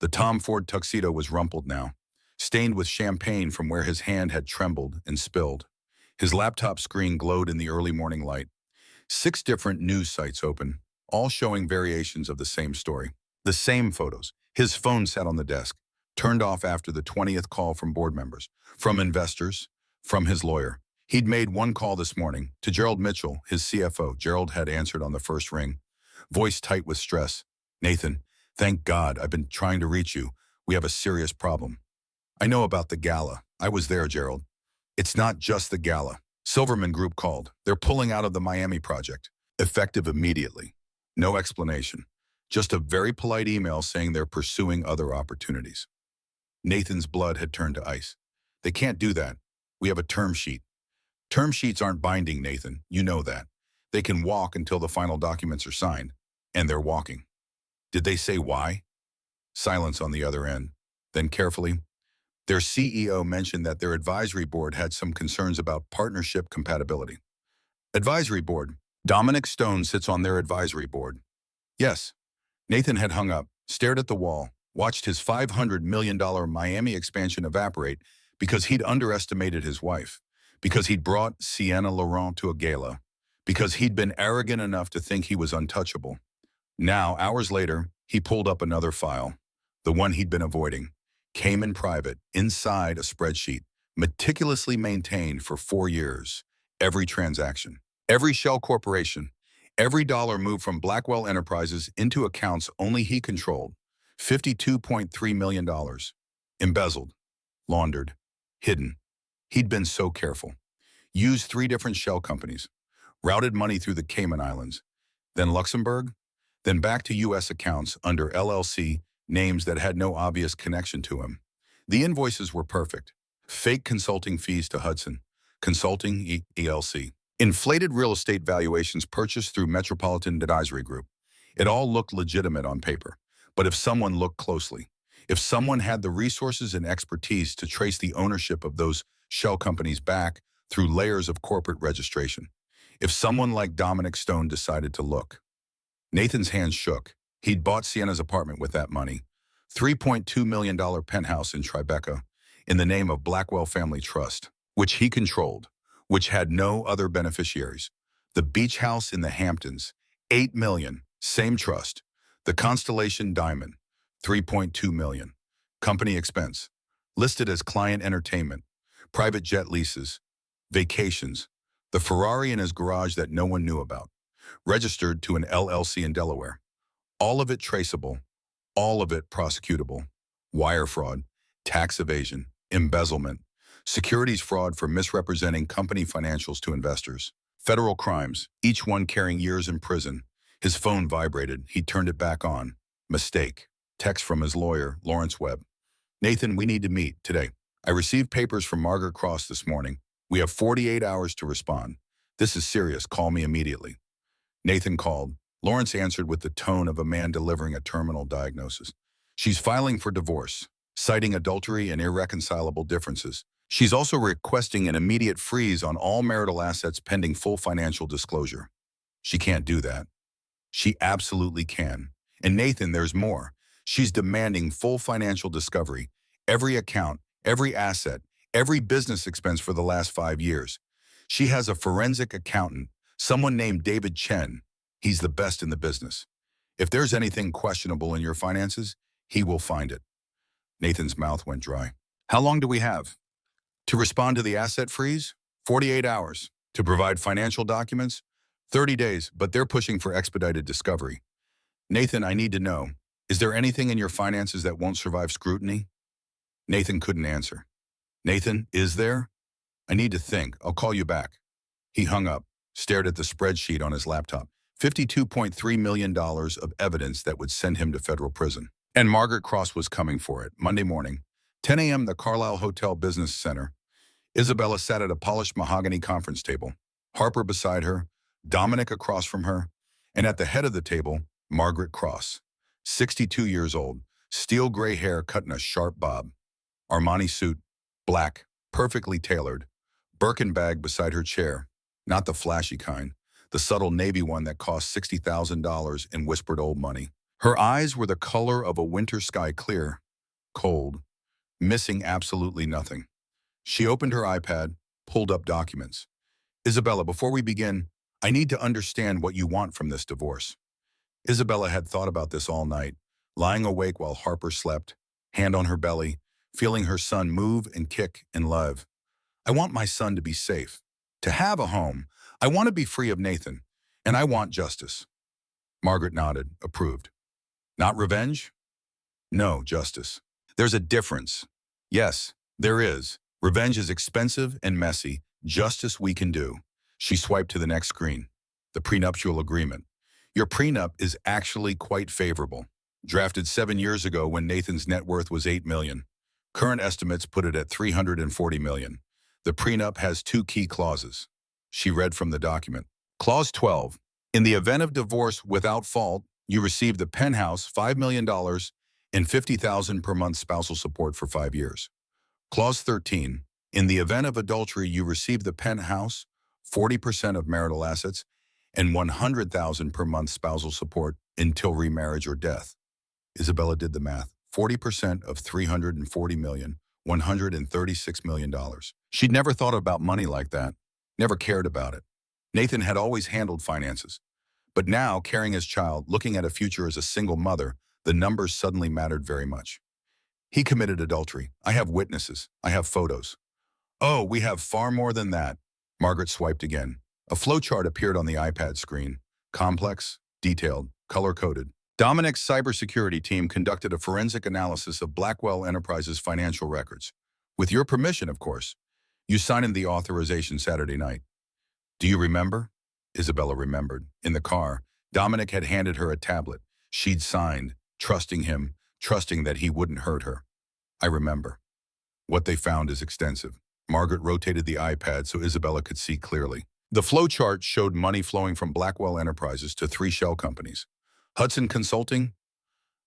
The Tom Ford tuxedo was rumpled now, stained with champagne from where his hand had trembled and spilled. His laptop screen glowed in the early morning light. 6 different news sites open, all showing variations of the same story. The same photos. His phone sat on the desk, turned off after the 20th call from board members, from investors, from his lawyer. He'd made one call this morning to Gerald Mitchell, his CFO. Gerald had answered on the first ring, voice tight with stress. Nathan, thank God I've been trying to reach you. We have a serious problem. I know about the Gala. I was there, Gerald. It's not just the Gala. Silverman Group called. They're pulling out of the Miami project. Effective immediately. No explanation. Just a very polite email saying they're pursuing other opportunities. Nathan's blood had turned to ice. They can't do that. We have a term sheet. Term sheets aren't binding, Nathan. You know that. They can walk until the final documents are signed. And they're walking. Did they say why? Silence on the other end. Then carefully, their CEO mentioned that their advisory board had some concerns about partnership compatibility. Advisory board. Dominic Stone sits on their advisory board. Yes. Nathan had hung up, stared at the wall, watched his $500 million Miami expansion evaporate because he'd underestimated his wife, because he'd brought Sienna Laurent to a gala, because he'd been arrogant enough to think he was untouchable. Now, hours later, he pulled up another file, the one he'd been avoiding, came in private, inside a spreadsheet, meticulously maintained for 4 years, every transaction, every shell corporation, every dollar moved from Blackwell Enterprises into accounts only he controlled, $52.3 million, embezzled, laundered, hidden. He'd been so careful. Used 3 different shell companies, routed money through the Cayman Islands, then Luxembourg, then back to U.S. accounts under LLC names that had no obvious connection to him. The invoices were perfect. Fake consulting fees to Hudson, Consulting ELC. Inflated real estate valuations purchased through Metropolitan Advisory Group. It all looked legitimate on paper. But if someone looked closely, if someone had the resources and expertise to trace the ownership of those shell companies back through layers of corporate registration, if someone like Dominic Stone decided to look. Nathan's hands shook. He'd bought Sienna's apartment with that money, $3.2 million penthouse in Tribeca, in the name of Blackwell Family Trust, which he controlled, which had no other beneficiaries. The beach house in the Hamptons, $8 million, same trust. The Constellation Diamond, $3.2 million. Company expense, listed as client entertainment, private jet leases, vacations, the Ferrari in his garage that no one knew about, registered to an LLC in Delaware. All of it traceable, all of it prosecutable. Wire fraud, tax evasion, embezzlement, securities fraud for misrepresenting company financials to investors. Federal crimes, each one carrying years in prison. His phone vibrated. He turned it back on. Mistake. Text from his lawyer, Lawrence Webb. Nathan, we need to meet today. I received papers from Margaret Cross this morning. We have 48 hours to respond. This is serious. Call me immediately. Nathan called. Lawrence answered with the tone of a man delivering a terminal diagnosis. She's filing for divorce, citing adultery and irreconcilable differences. She's also requesting an immediate freeze on all marital assets pending full financial disclosure. She can't do that. She absolutely can. And Nathan, there's more. She's demanding full financial discovery, every account, every asset, every business expense for the last 5 years. She has a forensic accountant, someone named David Chen. He's the best in the business. If there's anything questionable in your finances, he will find it. Nathan's mouth went dry. How long do we have? To respond to the asset freeze? 48 hours. To provide financial documents? 30 days, but they're pushing for expedited discovery. Nathan, I need to know, is there anything in your finances that won't survive scrutiny? Nathan couldn't answer. Nathan, is there? I need to think. I'll call you back. He hung up, stared at the spreadsheet on his laptop. $52.3 million of evidence that would send him to federal prison. And Margaret Cross was coming for it. Monday morning, 10 a.m., the Carlisle Hotel Business Center. Isabella sat at a polished mahogany conference table. Harper beside her, Dominic across from her, and at the head of the table, Margaret Cross, 62 years old, steel gray hair cut in a sharp bob. Armani suit, black, perfectly tailored. Birkin bag beside her chair, not the flashy kind, the subtle navy one that cost $60,000 in whispered old money. Her eyes were the color of a winter sky, clear, cold, missing absolutely nothing. She opened her iPad, pulled up documents. Isabella, before we begin, I need to understand what you want from this divorce. Isabella had thought about this all night, lying awake while Harper slept, hand on her belly, feeling her son move and kick and love. I want my son to be safe, to have a home. I want to be free of Nathan, and I want justice. Margaret nodded, approved. Not revenge? No, justice. There's a difference. Yes, there is. Revenge is expensive and messy. Justice we can do. She swiped to the next screen. The prenuptial agreement. Your prenup is actually quite favorable. Drafted 7 years ago when Nathan's net worth was $8 million. Current estimates put it at $340 million. The prenup has 2 key clauses. She read from the document. Clause 12. In the event of divorce without fault, you receive the penthouse $5 million and $50,000 per month spousal support for 5 years. Clause 13. In the event of adultery, you receive the penthouse, 40% of marital assets, and $100,000 per month spousal support until remarriage or death. Isabella did the math. 40% of $340 million, $136 million. She'd never thought about money like that, never cared about it. Nathan had always handled finances. But now, carrying his child, looking at a future as a single mother, the numbers suddenly mattered very much. He committed adultery. I have witnesses. I have photos. Oh, we have far more than that. Margaret swiped again. A flowchart appeared on the iPad screen. Complex, detailed, color-coded. Dominic's cybersecurity team conducted a forensic analysis of Blackwell Enterprises' financial records. With your permission, of course. You signed the authorization Saturday night. Do you remember? Isabella remembered. In the car, Dominic had handed her a tablet. She'd signed, trusting him, trusting that he wouldn't hurt her. I remember. What they found is extensive. Margaret rotated the iPad so Isabella could see clearly. The flowchart showed money flowing from Blackwell Enterprises to 3 shell companies. Hudson Consulting,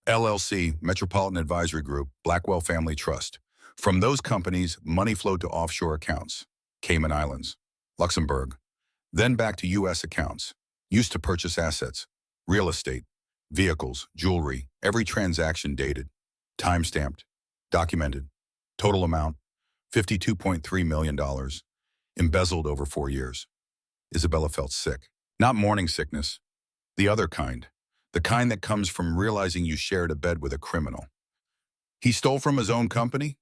LLC, Metropolitan Advisory Group, Blackwell Family Trust. From those companies, money flowed to offshore accounts, Cayman Islands, Luxembourg, then back to U.S. accounts, used to purchase assets, real estate, vehicles, jewelry, every transaction dated, time-stamped, documented, total amount, $52.3 million, embezzled over 4 years. Isabella felt sick. Not morning sickness, the other kind. The kind that comes from realizing you shared a bed with a criminal. He stole from his own company?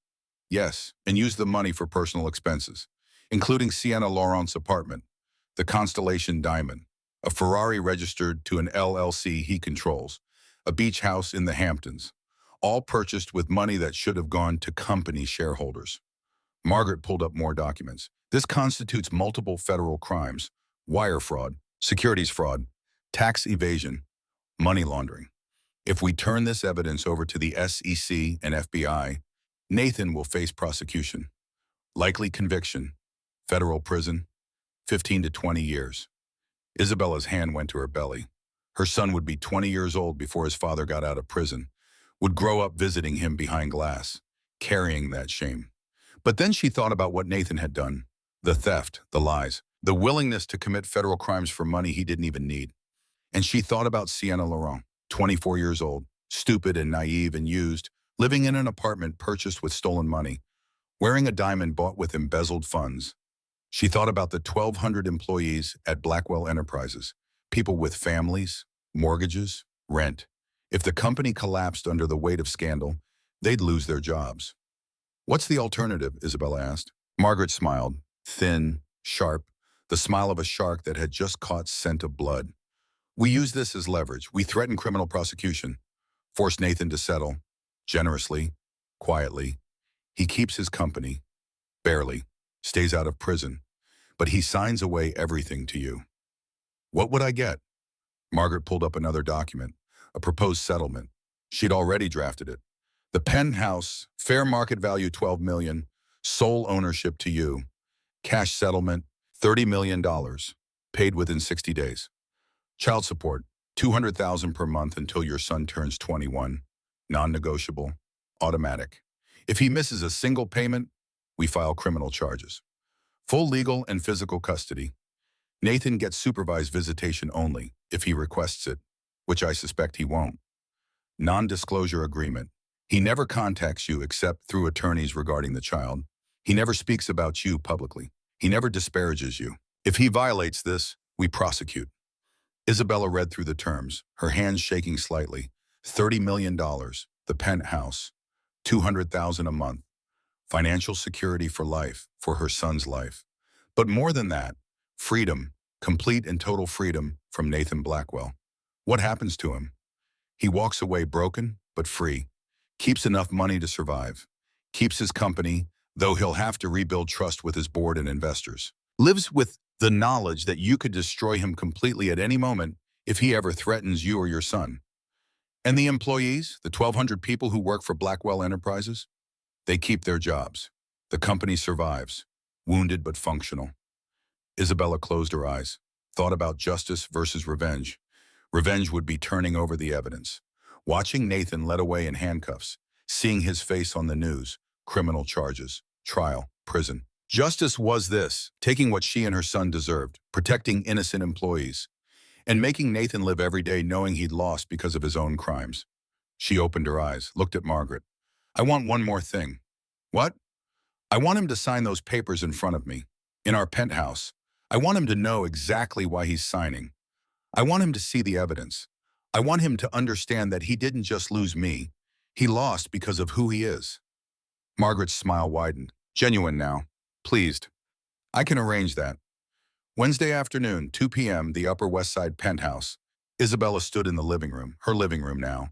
Yes, and used the money for personal expenses, including Sienna Laurent's apartment, the Constellation Diamond, a Ferrari registered to an LLC he controls, a beach house in the Hamptons, all purchased with money that should have gone to company shareholders. Margaret pulled up more documents. This constitutes multiple federal crimes: wire fraud, securities fraud, tax evasion, money laundering. If we turn this evidence over to the SEC and FBI, Nathan will face prosecution. Likely conviction, federal prison, 15 to 20 years. Isabella's hand went to her belly. Her son would be 20 years old before his father got out of prison, would grow up visiting him behind glass, carrying that shame. But then she thought about what Nathan had done. The theft, the lies, the willingness to commit federal crimes for money he didn't even need. And she thought about Sienna Laurent, 24 years old, stupid and naive and used, living in an apartment purchased with stolen money, wearing a diamond bought with embezzled funds. She thought about the 1,200 employees at Blackwell Enterprises, people with families, mortgages, rent. If the company collapsed under the weight of scandal, they'd lose their jobs. What's the alternative? Isabella asked. Margaret smiled, thin, sharp, the smile of a shark that had just caught scent of blood. We use this as leverage. We threaten criminal prosecution, force Nathan to settle, generously, quietly. He keeps his company, barely, stays out of prison, but he signs away everything to you. What would I get? Margaret pulled up another document, a proposed settlement. She'd already drafted it. The penthouse, fair market value $12 million, sole ownership to you. Cash settlement, $30 million, paid within 60 days. Child support, $200,000 per month until your son turns 21. Non-negotiable, automatic. If he misses a single payment, we file criminal charges. Full legal and physical custody. Nathan gets supervised visitation only, if he requests it, which I suspect he won't. Non-disclosure agreement. He never contacts you except through attorneys regarding the child. He never speaks about you publicly. He never disparages you. If he violates this, we prosecute. Isabella read through the terms, her hands shaking slightly. $30 million, the penthouse, $200,000 a month, financial security for life, for her son's life. But more than that, freedom, complete and total freedom from Nathan Blackwell. What happens to him? He walks away broken, but free, keeps enough money to survive, keeps his company, though he'll have to rebuild trust with his board and investors, lives with The knowledge that you could destroy him completely at any moment if he ever threatens you or your son. And the employees, the 1,200 people who work for Blackwell Enterprises, they keep their jobs. The company survives, wounded but functional. Isabella closed her eyes, thought about justice versus revenge. Revenge would be turning over the evidence, watching Nathan led away in handcuffs, seeing his face on the news, criminal charges, trial, prison. Justice was this, taking what she and her son deserved, protecting innocent employees, and making Nathan live every day knowing he'd lost because of his own crimes. She opened her eyes, looked at Margaret. I want one more thing. What? I want him to sign those papers in front of me, in our penthouse. I want him to know exactly why he's signing. I want him to see the evidence. I want him to understand that he didn't just lose me. He lost because of who he is. Margaret's smile widened. Genuine now. Pleased. I can arrange that. Wednesday afternoon, 2 p.m., the Upper West Side penthouse. Isabella stood in the living room, her living room now.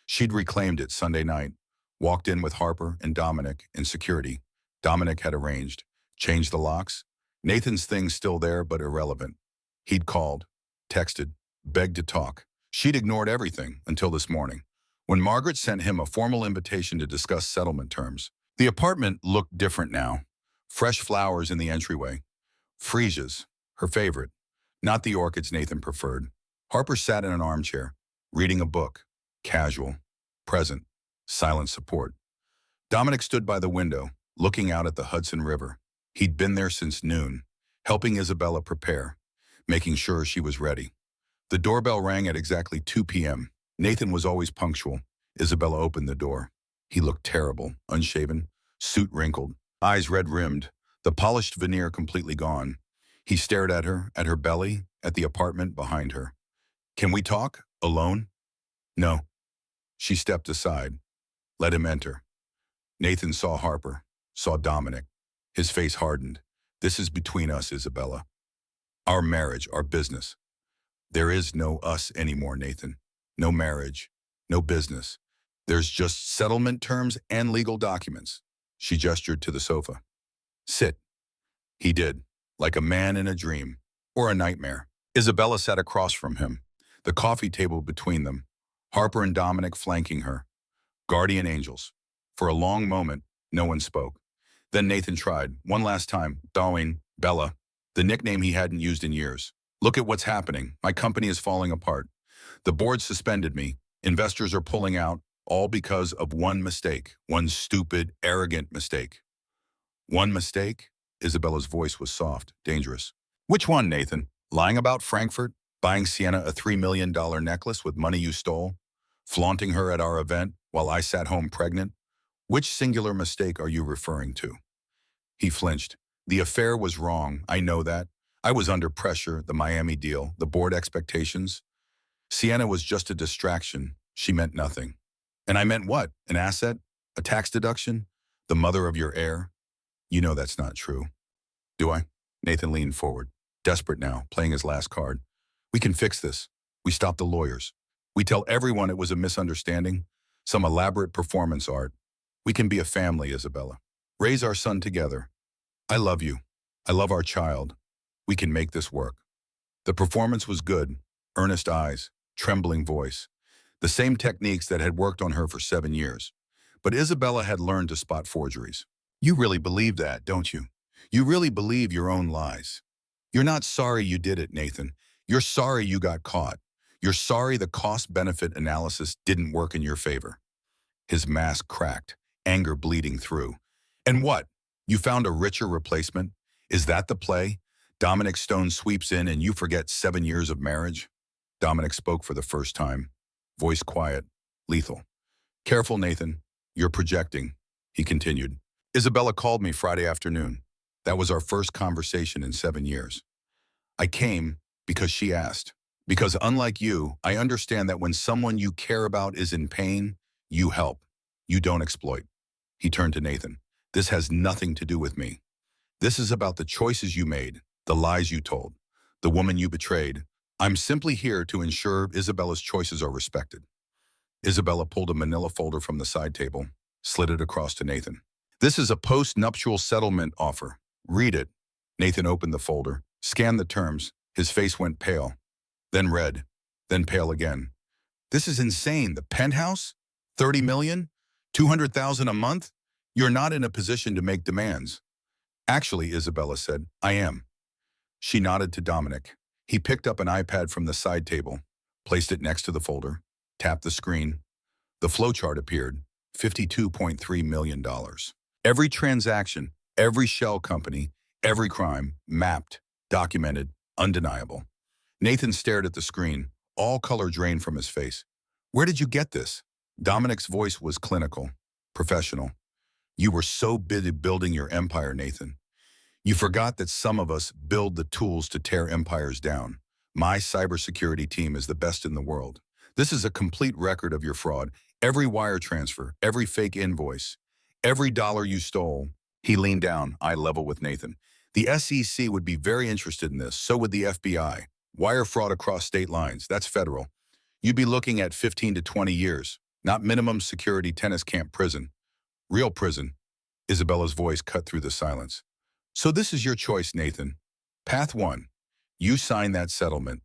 She'd reclaimed it Sunday night. Walked in with Harper and Dominic in security. Dominic had arranged. Changed the locks. Nathan's things still there, but irrelevant. He'd called, texted, begged to talk. She'd ignored everything until this morning, when Margaret sent him a formal invitation to discuss settlement terms. The apartment looked different now. Fresh flowers in the entryway. Freesias, her favorite, not the orchids Nathan preferred. Harper sat in an armchair, reading a book. Casual, present, silent support. Dominic stood by the window, looking out at the Hudson River. He'd been there since noon, helping Isabella prepare, making sure she was ready. The doorbell rang at exactly 2 p.m. Nathan was always punctual. Isabella opened the door. He looked terrible, unshaven, suit wrinkled, eyes red-rimmed, the polished veneer completely gone. He stared at her belly, at the apartment behind her. Can we talk? Alone? No. She stepped aside. Let him enter. Nathan saw Harper, saw Dominic. His face hardened. This is between us, Isabella. Our marriage, our business. There is no us anymore, Nathan. No marriage, no business. There's just settlement terms and legal documents. She gestured to the sofa. Sit. He did, like a man in a dream, or a nightmare. Isabella sat across from him, the coffee table between them, Harper and Dominic flanking her. Guardian angels. For a long moment, no one spoke. Then Nathan tried, one last time, bowing, Bella, the nickname he hadn't used in years. Look at what's happening. My company is falling apart. The board suspended me. Investors are pulling out, all because of one mistake, one stupid, arrogant mistake. One mistake? Isabella's voice was soft, dangerous. Which one, Nathan? Lying about Frankfurt? Buying Sienna a $3 million necklace with money you stole? Flaunting her at our event while I sat home pregnant? Which singular mistake are you referring to? He flinched. The affair was wrong, I know that. I was under pressure, the Miami deal, the board expectations. Sienna was just a distraction. She meant nothing. And I meant what? An asset? A tax deduction? The mother of your heir? You know that's not true. Do I? Nathan leaned forward, desperate now, playing his last card. We can fix this. We stop the lawyers. We tell everyone it was a misunderstanding, some elaborate performance art. We can be a family, Isabella. Raise our son together. I love you. I love our child. We can make this work. The performance was good. Earnest eyes, trembling voice. The same techniques that had worked on her for 7 years. But Isabella had learned to spot forgeries. You really believe that, don't you? You really believe your own lies. You're not sorry you did it, Nathan. You're sorry you got caught. You're sorry the cost-benefit analysis didn't work in your favor. His mask cracked, anger bleeding through. And what? You found a richer replacement? Is that the play? Dominic Stone sweeps in and you forget 7 years of marriage? Dominic spoke for the first time, voice quiet, lethal. Careful, Nathan. You're projecting, he continued. Isabella called me Friday afternoon. That was our first conversation in 7 years. I came because she asked. Because unlike you, I understand that when someone you care about is in pain, you help. You don't exploit. He turned to Nathan. This has nothing to do with me. This is about the choices you made, the lies you told, the woman you betrayed. I'm simply here to ensure Isabella's choices are respected. Isabella pulled a manila folder from the side table, slid it across to Nathan. This is a post-nuptial settlement offer. Read it. Nathan opened the folder, Scanned the terms. His face went pale, then red, then pale again. This is insane. The penthouse? 30 million? 200,000 a month? You're not in a position to make demands. Actually, Isabella said, I am. She nodded to Dominic. He picked up an iPad from the side table, placed it next to the folder, tapped the screen. The flowchart appeared, $52.3 million. Every transaction, every shell company, every crime, mapped, documented, undeniable. Nathan stared at the screen, all color drained from his face. Where did you get this? Dominic's voice was clinical, professional. You were so busy building your empire, Nathan. You forgot that some of us build the tools to tear empires down. My cybersecurity team is the best in the world. This is a complete record of your fraud. Every wire transfer, every fake invoice, every dollar you stole. He leaned down, eye level with Nathan. The SEC would be very interested in this, so would the FBI. Wire fraud across state lines, that's federal. You'd be looking at 15 to 20 years, not minimum security tennis camp prison. Real prison. Isabella's voice cut through the silence. So this is your choice, Nathan. Path 1. You sign that settlement.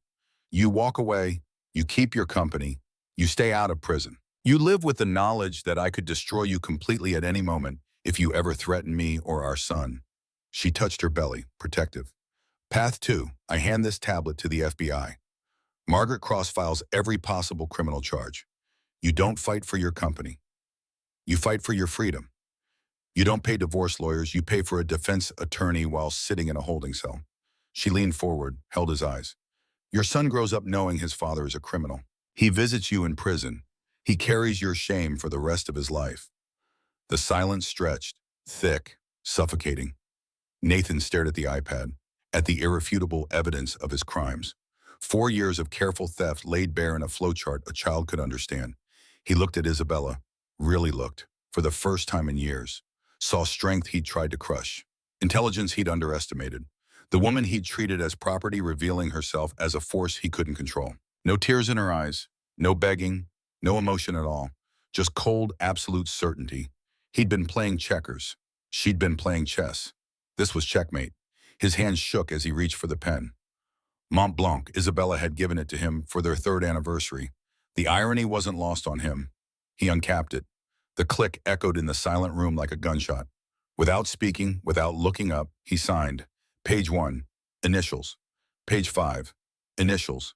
You walk away, you keep your company, you stay out of prison. You live with the knowledge that I could destroy you completely at any moment if you ever threaten me or our son. She touched her belly, protective. Path 2. I hand this tablet to the FBI. Margaret cross-files every possible criminal charge. You don't fight for your company. You fight for your freedom. You don't pay divorce lawyers, you pay for a defense attorney while sitting in a holding cell. She leaned forward, held his eyes. Your son grows up knowing his father is a criminal. He visits you in prison. He carries your shame for the rest of his life. The silence stretched, thick, suffocating. Nathan stared at the iPad, at the irrefutable evidence of his crimes. 4 years of careful theft laid bare in a flowchart a child could understand. He looked at Isabella, really looked, for the first time in years. Saw strength he'd tried to crush, intelligence he'd underestimated, the woman he'd treated as property revealing herself as a force he couldn't control. No tears in her eyes, no begging, no emotion at all, just cold, absolute certainty. He'd been playing checkers. She'd been playing chess. This was checkmate. His hand shook as he reached for the pen. Mont Blanc, Isabella had given it to him for their 3rd anniversary. The irony wasn't lost on him. He uncapped it. The click echoed in the silent room like a gunshot. Without speaking, without looking up, he signed. Page 1, initials. Page 5, initials.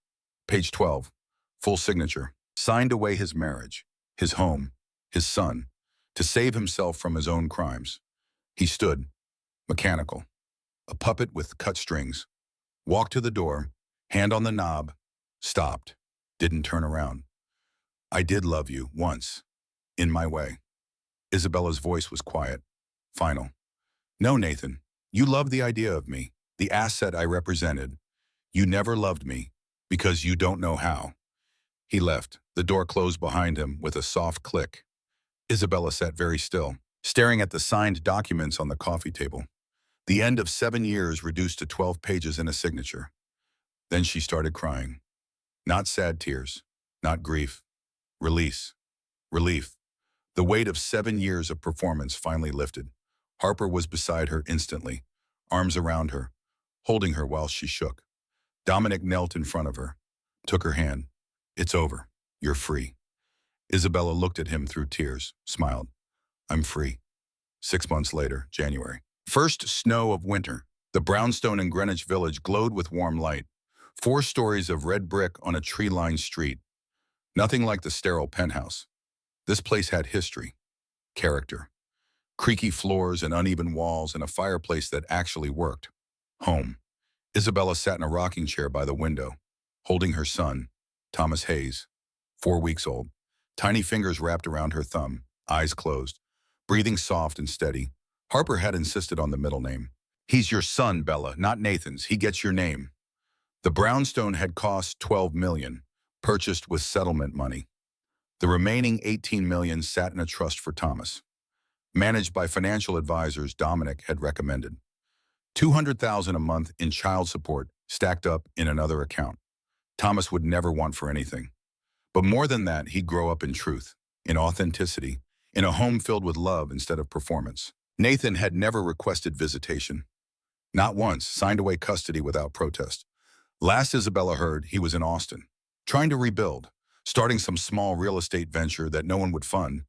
Page 12, full signature. Signed away his marriage, his home, his son, to save himself from his own crimes. He stood, mechanical, a puppet with cut strings. Walked to the door, hand on the knob, stopped, didn't turn around. I did love you once. In my way. Isabella's voice was quiet, final. No, Nathan, you loved the idea of me, the asset I represented. You never loved me, because you don't know how. He left, the door closed behind him with a soft click. Isabella sat very still, staring at the signed documents on the coffee table. The end of 7 years reduced to 12 pages and a signature. Then she started crying. Not sad tears, not grief. Release. Relief. The weight of 7 years of performance finally lifted. Harper was beside her instantly, arms around her, holding her while she shook. Dominic knelt in front of her, took her hand. It's over. You're free. Isabella looked at him through tears, smiled. I'm free. 6 months later, January. First snow of winter. The brownstone in Greenwich Village glowed with warm light. 4 stories of red brick on a tree-lined street. Nothing like the sterile penthouse. This place had history, character, creaky floors and uneven walls and a fireplace that actually worked. Home. Isabella sat in a rocking chair by the window, holding her son, Thomas Hayes, 4 weeks old. Tiny fingers wrapped around her thumb, eyes closed, breathing soft and steady. Harper had insisted on the middle name. He's your son, Bella, not Nathan's. He gets your name. The brownstone had cost $12 million, purchased with settlement money. The remaining $18 million sat in a trust for Thomas, managed by financial advisors Dominic had recommended. $200,000 a month in child support stacked up in another account. Thomas would never want for anything. But more than that, he'd grow up in truth, in authenticity, in a home filled with love instead of performance. Nathan had never requested visitation. Not once, signed away custody without protest. Last Isabella heard, he was in Austin, trying to rebuild, starting some small real estate venture that no one would fund.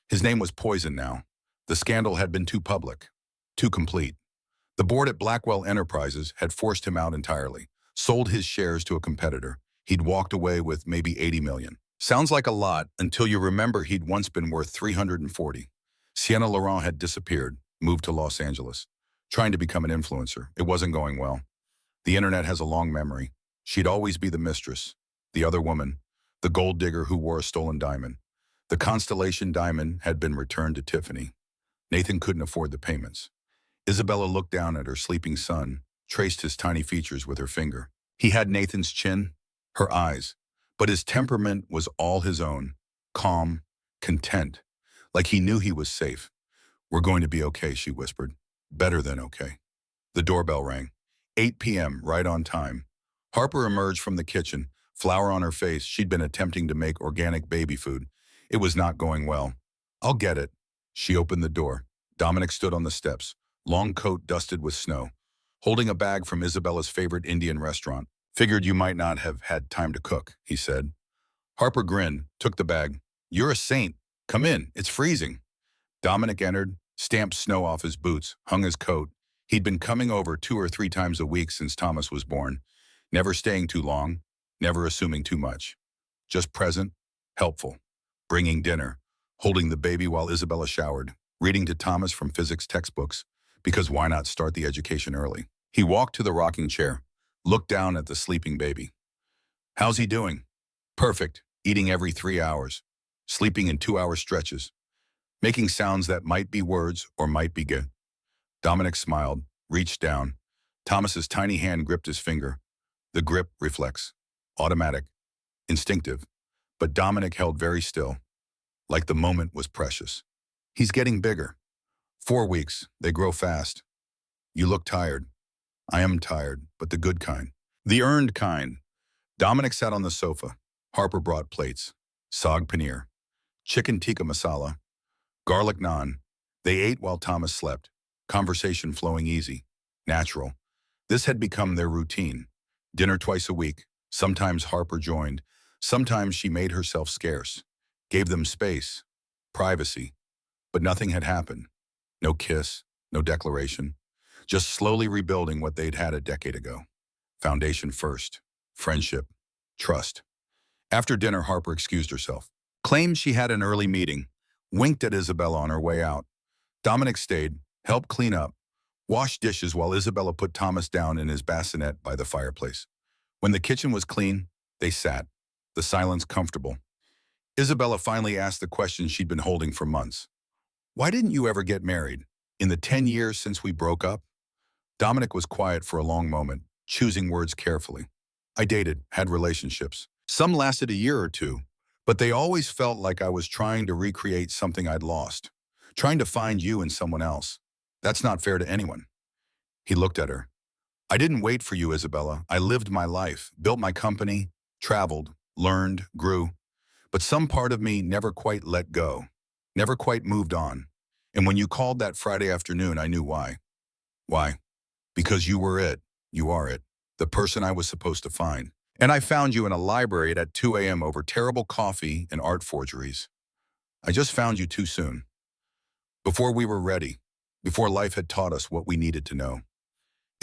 His name was poisoned now. The scandal had been too public, too complete. The board at Blackwell Enterprises had forced him out entirely, sold his shares to a competitor. He'd walked away with maybe 80 million. Sounds like a lot until you remember he'd once been worth 340. Sienna Laurent had disappeared, moved to Los Angeles, trying to become an influencer. It wasn't going well. The internet has a long memory. She'd always be the mistress, the other woman, the gold digger who wore a stolen diamond. The Constellation diamond had been returned to Tiffany. Nathan couldn't afford the payments. Isabella looked down at her sleeping son, traced his tiny features with her finger. He had Nathan's chin, her eyes, but his temperament was all his own, calm, content, like he knew he was safe. "We're going to be okay," she whispered. "Better than okay." The doorbell rang. 8 p.m., right on time. Harper emerged from the kitchen, flour on her face. She'd been attempting to make organic baby food. It was not going well. "I'll get it." She opened the door. Dominic stood on the steps, long coat dusted with snow, holding a bag from Isabella's favorite Indian restaurant. "Figured you might not have had time to cook," he said. Harper grinned, took the bag. "You're a saint. Come in, it's freezing." Dominic entered, stamped snow off his boots, hung his coat. He'd been coming over 2 or 3 times a week since Thomas was born, never staying too long, never assuming too much. Just present, helpful, bringing dinner, holding the baby while Isabella showered, reading to Thomas from physics textbooks, because why not start the education early? He walked to the rocking chair, looked down at the sleeping baby. "How's he doing?" "Perfect, eating every 3 hours, sleeping in 2-hour stretches, making sounds that might be words or might be good." Dominic smiled, reached down. Thomas's tiny hand gripped his finger. The grip reflex, automatic, instinctive, but Dominic held very still, like the moment was precious. "He's getting bigger. 4 weeks, they grow fast. You look tired." "I am tired, but the good kind. The earned kind." Dominic sat on the sofa. Harper brought plates. Saag paneer, chicken tikka masala, garlic naan. They ate while Thomas slept, conversation flowing easy, natural. This had become their routine. Dinner twice a week. Sometimes Harper joined. Sometimes she made herself scarce. Gave them space, privacy. But nothing had happened. No kiss, no declaration. Just slowly rebuilding what they'd had a decade ago. Foundation first. Friendship. Trust. After dinner, Harper excused herself. Claimed she had an early meeting. Winked at Isabella on her way out. Dominic stayed, helped clean up, washed dishes while Isabella put Thomas down in his bassinet by the fireplace. When the kitchen was clean, they sat, the silence comfortable. Isabella finally asked the question she'd been holding for months. "Why didn't you ever get married? In the 10 years since we broke up?" Dominic was quiet for a long moment, choosing words carefully. "I dated, had relationships. Some lasted a year or two, but they always felt like I was trying to recreate something I'd lost, trying to find you in someone else. That's not fair to anyone." He looked at her. "I didn't wait for you, Isabella. I lived my life, built my company, traveled, learned, grew. But some part of me never quite let go, never quite moved on. And when you called that Friday afternoon, I knew why. Why? Because you were it. You are it. The person I was supposed to find. And I found you in a library at 2 a.m. over terrible coffee and art forgeries. I just found you too soon. Before we were ready. Before life had taught us what we needed to know."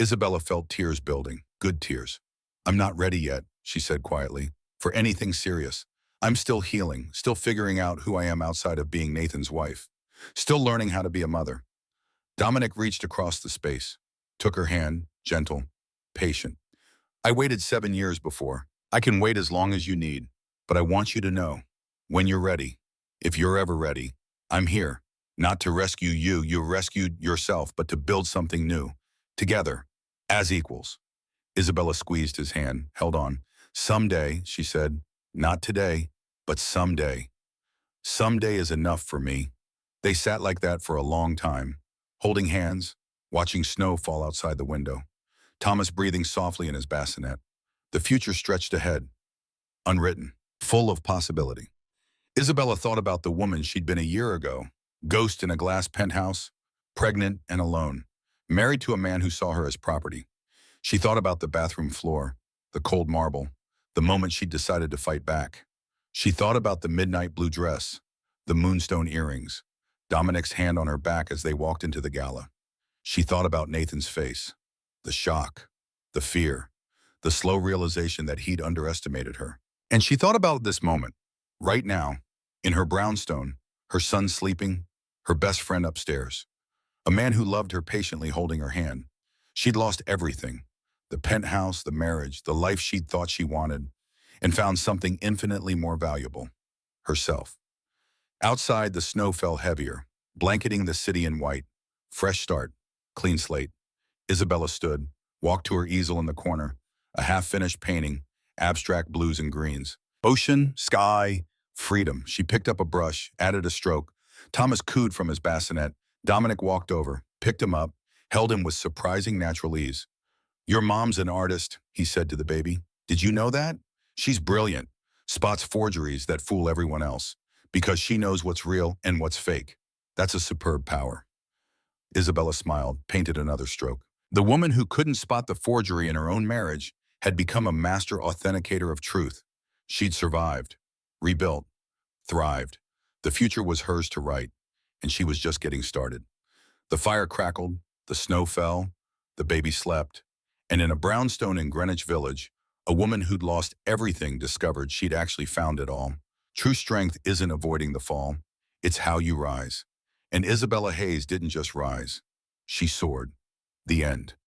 Isabella felt tears building, good tears. "I'm not ready yet," she said quietly, "for anything serious. I'm still healing, still figuring out who I am outside of being Nathan's wife. Still learning how to be a mother." Dominic reached across the space, took her hand, gentle, patient. "I waited 7 years before. I can wait as long as you need. But I want you to know, when you're ready, if you're ever ready, I'm here. Not to rescue you, you rescued yourself, but to build something new. Together, as equals." Isabella squeezed his hand, held on. "Someday," she said, "not today, but someday. Someday is enough for me." They sat like that for a long time, holding hands, watching snow fall outside the window. Thomas breathing softly in his bassinet. The future stretched ahead, unwritten, full of possibility. Isabella thought about the woman she'd been a year ago, ghost in a glass penthouse, pregnant and alone. Married to a man who saw her as property. She thought about the bathroom floor, the cold marble, the moment she decided to fight back. She thought about the midnight blue dress, the moonstone earrings, Dominic's hand on her back as they walked into the gala. She thought about Nathan's face, the shock, the fear, the slow realization that he'd underestimated her. And she thought about this moment, right now, in her brownstone, her son sleeping, her best friend upstairs, a man who loved her patiently holding her hand. She'd lost everything, the penthouse, the marriage, the life she'd thought she wanted, and found something infinitely more valuable, herself. Outside, the snow fell heavier, blanketing the city in white. Fresh start, clean slate. Isabella stood, walked to her easel in the corner, a half-finished painting, abstract blues and greens. Ocean, sky, freedom. She picked up a brush, added a stroke. Thomas cooed from his bassinet. Dominic walked over, picked him up, held him with surprising natural ease. "Your mom's an artist," he said to the baby. "Did you know that? She's brilliant, spots forgeries that fool everyone else, because she knows what's real and what's fake. That's a superb power." Isabella smiled, painted another stroke. The woman who couldn't spot the forgery in her own marriage had become a master authenticator of truth. She'd survived, rebuilt, thrived. The future was hers to write, and she was just getting started. The fire crackled, the snow fell, the baby slept, and in a brownstone in Greenwich Village, a woman who'd lost everything discovered she'd actually found it all. True strength isn't avoiding the fall, it's how you rise. And Isabella Hayes didn't just rise, she soared. The end.